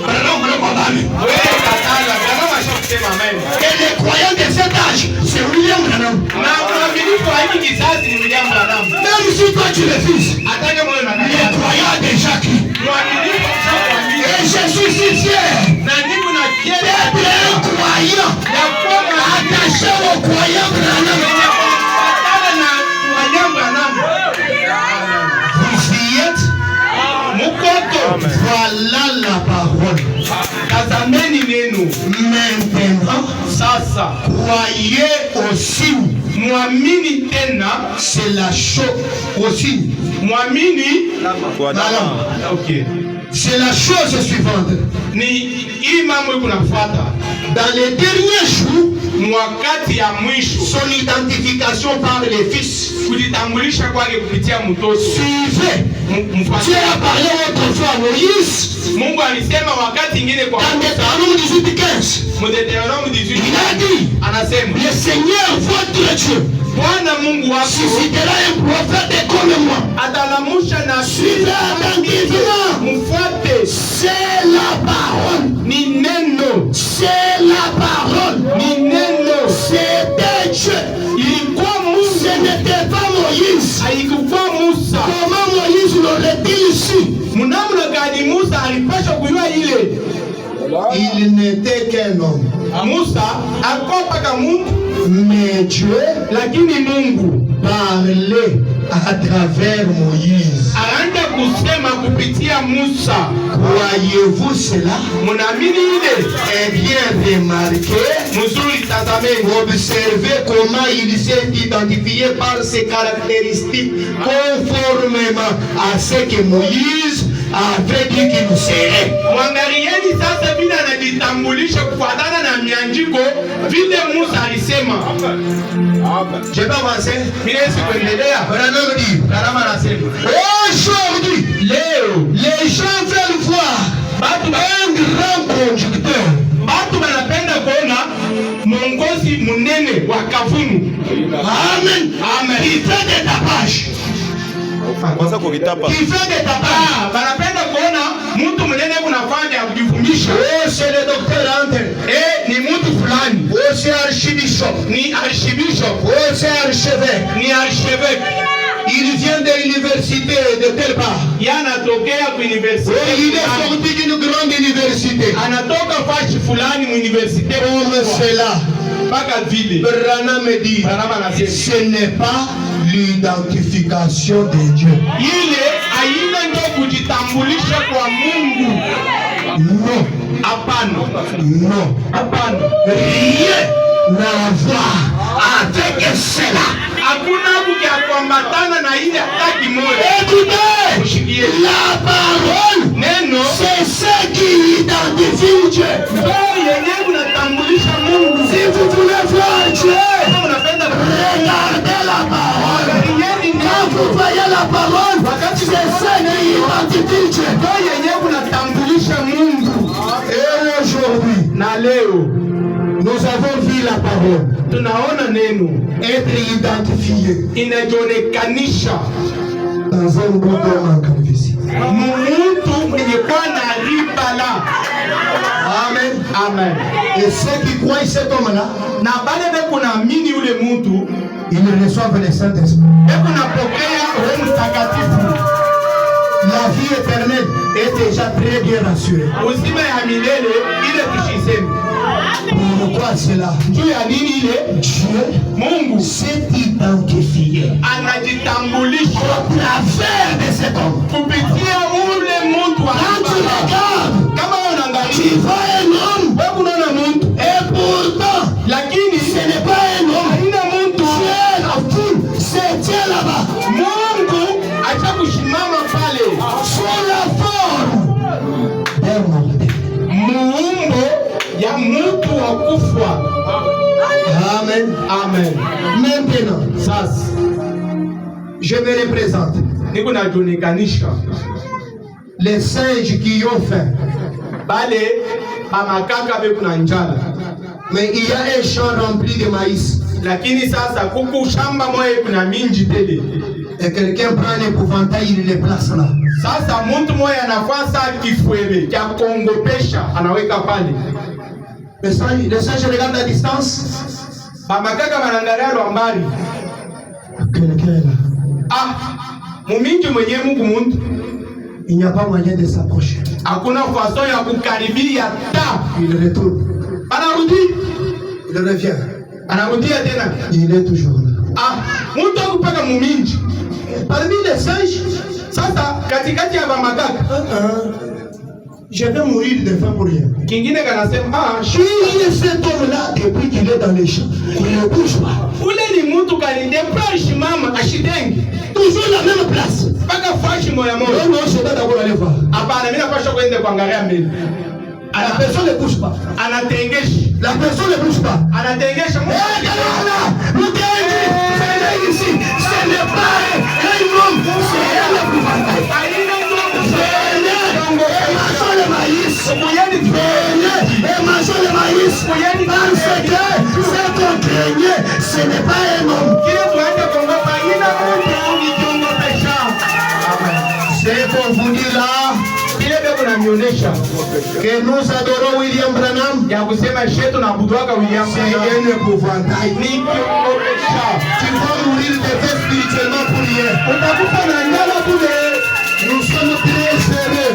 Branham wamba, amen. Wewe katala. Branham ashasema amen. Et les croyants de cet âge, c'est William Branham. Na mwaminifu wa hiki kizazi ni William Branham. Même si toi tu refuses, Atake moyo na les kaya. croyants déjà qui. Mwaminifu Et wa je suis si fier na niko na kiele d'être un croyant ya kuwa attaché au croyant Branham. patana na William Branham. Vous y êtes? Mukoto. Voilà la parole. Tazameni neno. Maintenant, Sasa croyez aussi. mwamini tena, C'est la chose aussi. mwamini. Voilà. Okay. C'est la chose suivante. Ni hii mambo iko nafuata. dans les derniers jours, mwakati ya mwisho, son identification par les fils. kujitambulisha kwake kupitia mtoto. Suivez. Dieu a parlé autrefois à Moïse. Mungu alisema wakati ingine kwa Dans Deutéronome 18:15. Deutéronome 18, Il a dit, anasema le Seigneur votre Dieu Bwana Mungu wako suscitera un prophète comme moi. atalamusha na Suivez attentivement. mfuate. C'est la parole. Ni neno, C'est la parole. ni neno. C'était Dieu. Ilikuwa Mungu, Ce n'était pas Moïse. haikuwa Musa. Comment Moïse l'aurait-il su? Mnamna gani Musa alipasha kujua ile? Il n'était qu'un homme. Musa alikuwa paka Mungu, Mais Dieu lakini Mungu parlait à travers Moïse. anaanza kusema kupitia Musa. Croyez-vous cela? Mnaamini ile? Eh bien, remarquez, Mzuri, tazameni. observez comment il s'est identifié par ses caractéristiques conformément à ce que Moïse avait dit qu'il serait. Mwangalieni sasa vile anajitambulisha kufuatana na miandiko vile Musa alisema. Je peux avancer? Mimi siwezi kuendelea. Branham dit, Karama anasema aujourd'hui, leo les gens veulent voir batu un grand conducteur. batu banapenda kuona mwongozi munene wa kavumu. Amen. Amen. Il fait des tapages. Kwanza kuvitapa. Il fait des tapages. Banapenda kuona mtu munene kunafanya ya kujivumisha. Oh, c'est le docteur Ante. Ni mtu fulani, Oh, c'est archibishop. ni archbishop, Oh, c'est archevêque. ni archevêque. Il vient de l'université de tel part. Yanatokea ku Oh, universite il est fulani. sorti d'une grande université. Anatoka fashi fulani mu universite Comme cela, mpaka vile. Branham dit, Branham anasema ce n'est pas l'identification de Dieu. ile aina ndio kujitambulisha kwa Mungu. Non, Hapana, non. hapana, Rien à voir avec cela. hakuna kukiambatana na ile hata kimoja. Écoutez, Ushikie la parole, neno c'est ce qui identifie Dieu. ndio yenyewe kunatambulisha Mungu. Si vous voulez voir Dieu, Kama unapenda regardez la parole. kuangalieni Quand neno, vous voyez la parole, c'est ce qui identifie Dieu. ndio yenyewe kunatambulisha Mungu. Et aujourd'hui, Na leo nous avons vu la parole tunaona neno être identifiée inajionekanisha dans un bon homme en calvitie. mtu mwenye kuwa na riba la. Amen. Amen. Et ceux qui croient cet homme-là, Na bale beku naamini yule mtu ils reçoivent le Saint-Esprit. beku napokea Roho Mtakatifu. La vie éternelle est déjà très bien rassurée. Uzima ya milele ile tushiseme. Pourquoi cela? Juu ya nini ile? Dieu Mungu s'est identifié anajitambulisha au travers de cet homme. kupitia ule mtu wa Quand tu riba. regardes, Kama tu unaangalia vois un homme, beku unaona mtu et pourtant, lakini ce n'est pas un homme. haina mtu. Dieu, la foule, c'est Dieu là-bas. Mungu acha kushimama pale Sous la forme d'un mortel. muumbo ya mtu wa kufa. Amen. Amen. Maintenant, Sasa je me représente. niko najionekanisha Les singes qui ont faim. bale bamakaka beku na njala, Mais il y a un champ rempli de maïs. lakini sasa kuku shamba moya kuna minji tele. Et quelqu'un prend un épouvantail, il le place là. Sasa mtu moya anafasa kifwele kya kongopesha anaweka pale, Les singes regardent à distance. bamakaka banangalia lwambali. Quelqu'un est là. Muminji mwenye Mungu muntu Il n'y a pas moyen de s'approcher. hakuna fason ya kukaribia ta. Il retourne. Anarudi, Il revient. anarudia tena. Il est toujours là. Mtu akupaka muminji. Parmi les singes, Sasa katikati ya bamakaka je vais mourir de faim pour rien. kingine kanasema Qui est cet homme-là depuis qu'il est dans les champs? Il ne bouge pas. ule ni mtu kaninde shimama ashidengi Toujours la même place. mpaka fashi moya Non, moya. non, je vais d'abord aller voir. Hapana, mimi napasha kwenda kuangalia mbele. La personne ne bouge pas. Anatengeshi. La personne ne bouge pas. Anatengesha. Venez ici. Ce n'est pas un homme. C'est elle le pouvantail. Venez et mangeons le maïs. Venez et mangeons le maïs. Parce que ce qu'on craignait, ce n'est pas un homme. C'est pour vous dire là que nous adorons William Branham. C'est un épouvantail. Tu vas mourir de fait spirituellement pour rien. Nous sommes très heureux.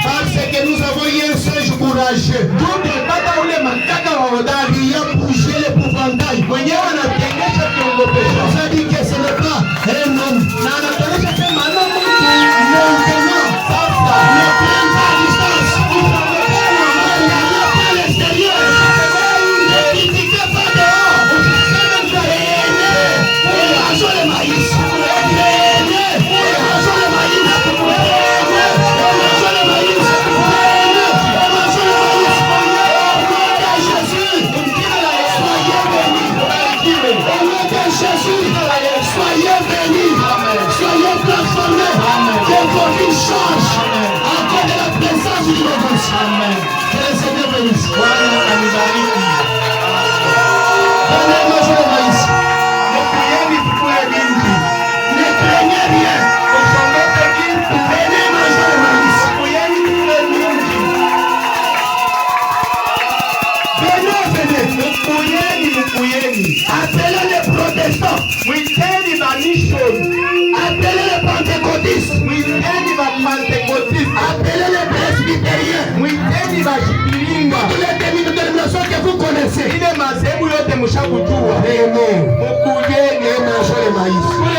Parce que nous avons eu un singe courageux. Il a bougé l'épouvantail. Vous avez dit que ce n'est pas un homme. Ne prends pas distance. N'allez pas à l'extérieur. Ne critiquez pas dehors. Venez et mangeons le maïs. Venez et mangeons le maïs. Venez et mangeons le maïs. Venez et mangeons le maïs. Au nom de Jésus, soyez bénis. Au nom de Jésus, soyez bénis. Soyez transformés. Que vos vies changent. Encore de la présence du Dieu. Amen. Que le Seigneur bénisse. Venez manger le maïs. Ne craignez rien. Venez manger le maïs. Venez. Appelez les protestants. Appelez les pentecôtistes. Appelez les presbytériens. Toutes les dénominations que vous connaissez. Venez et mangez le maïs.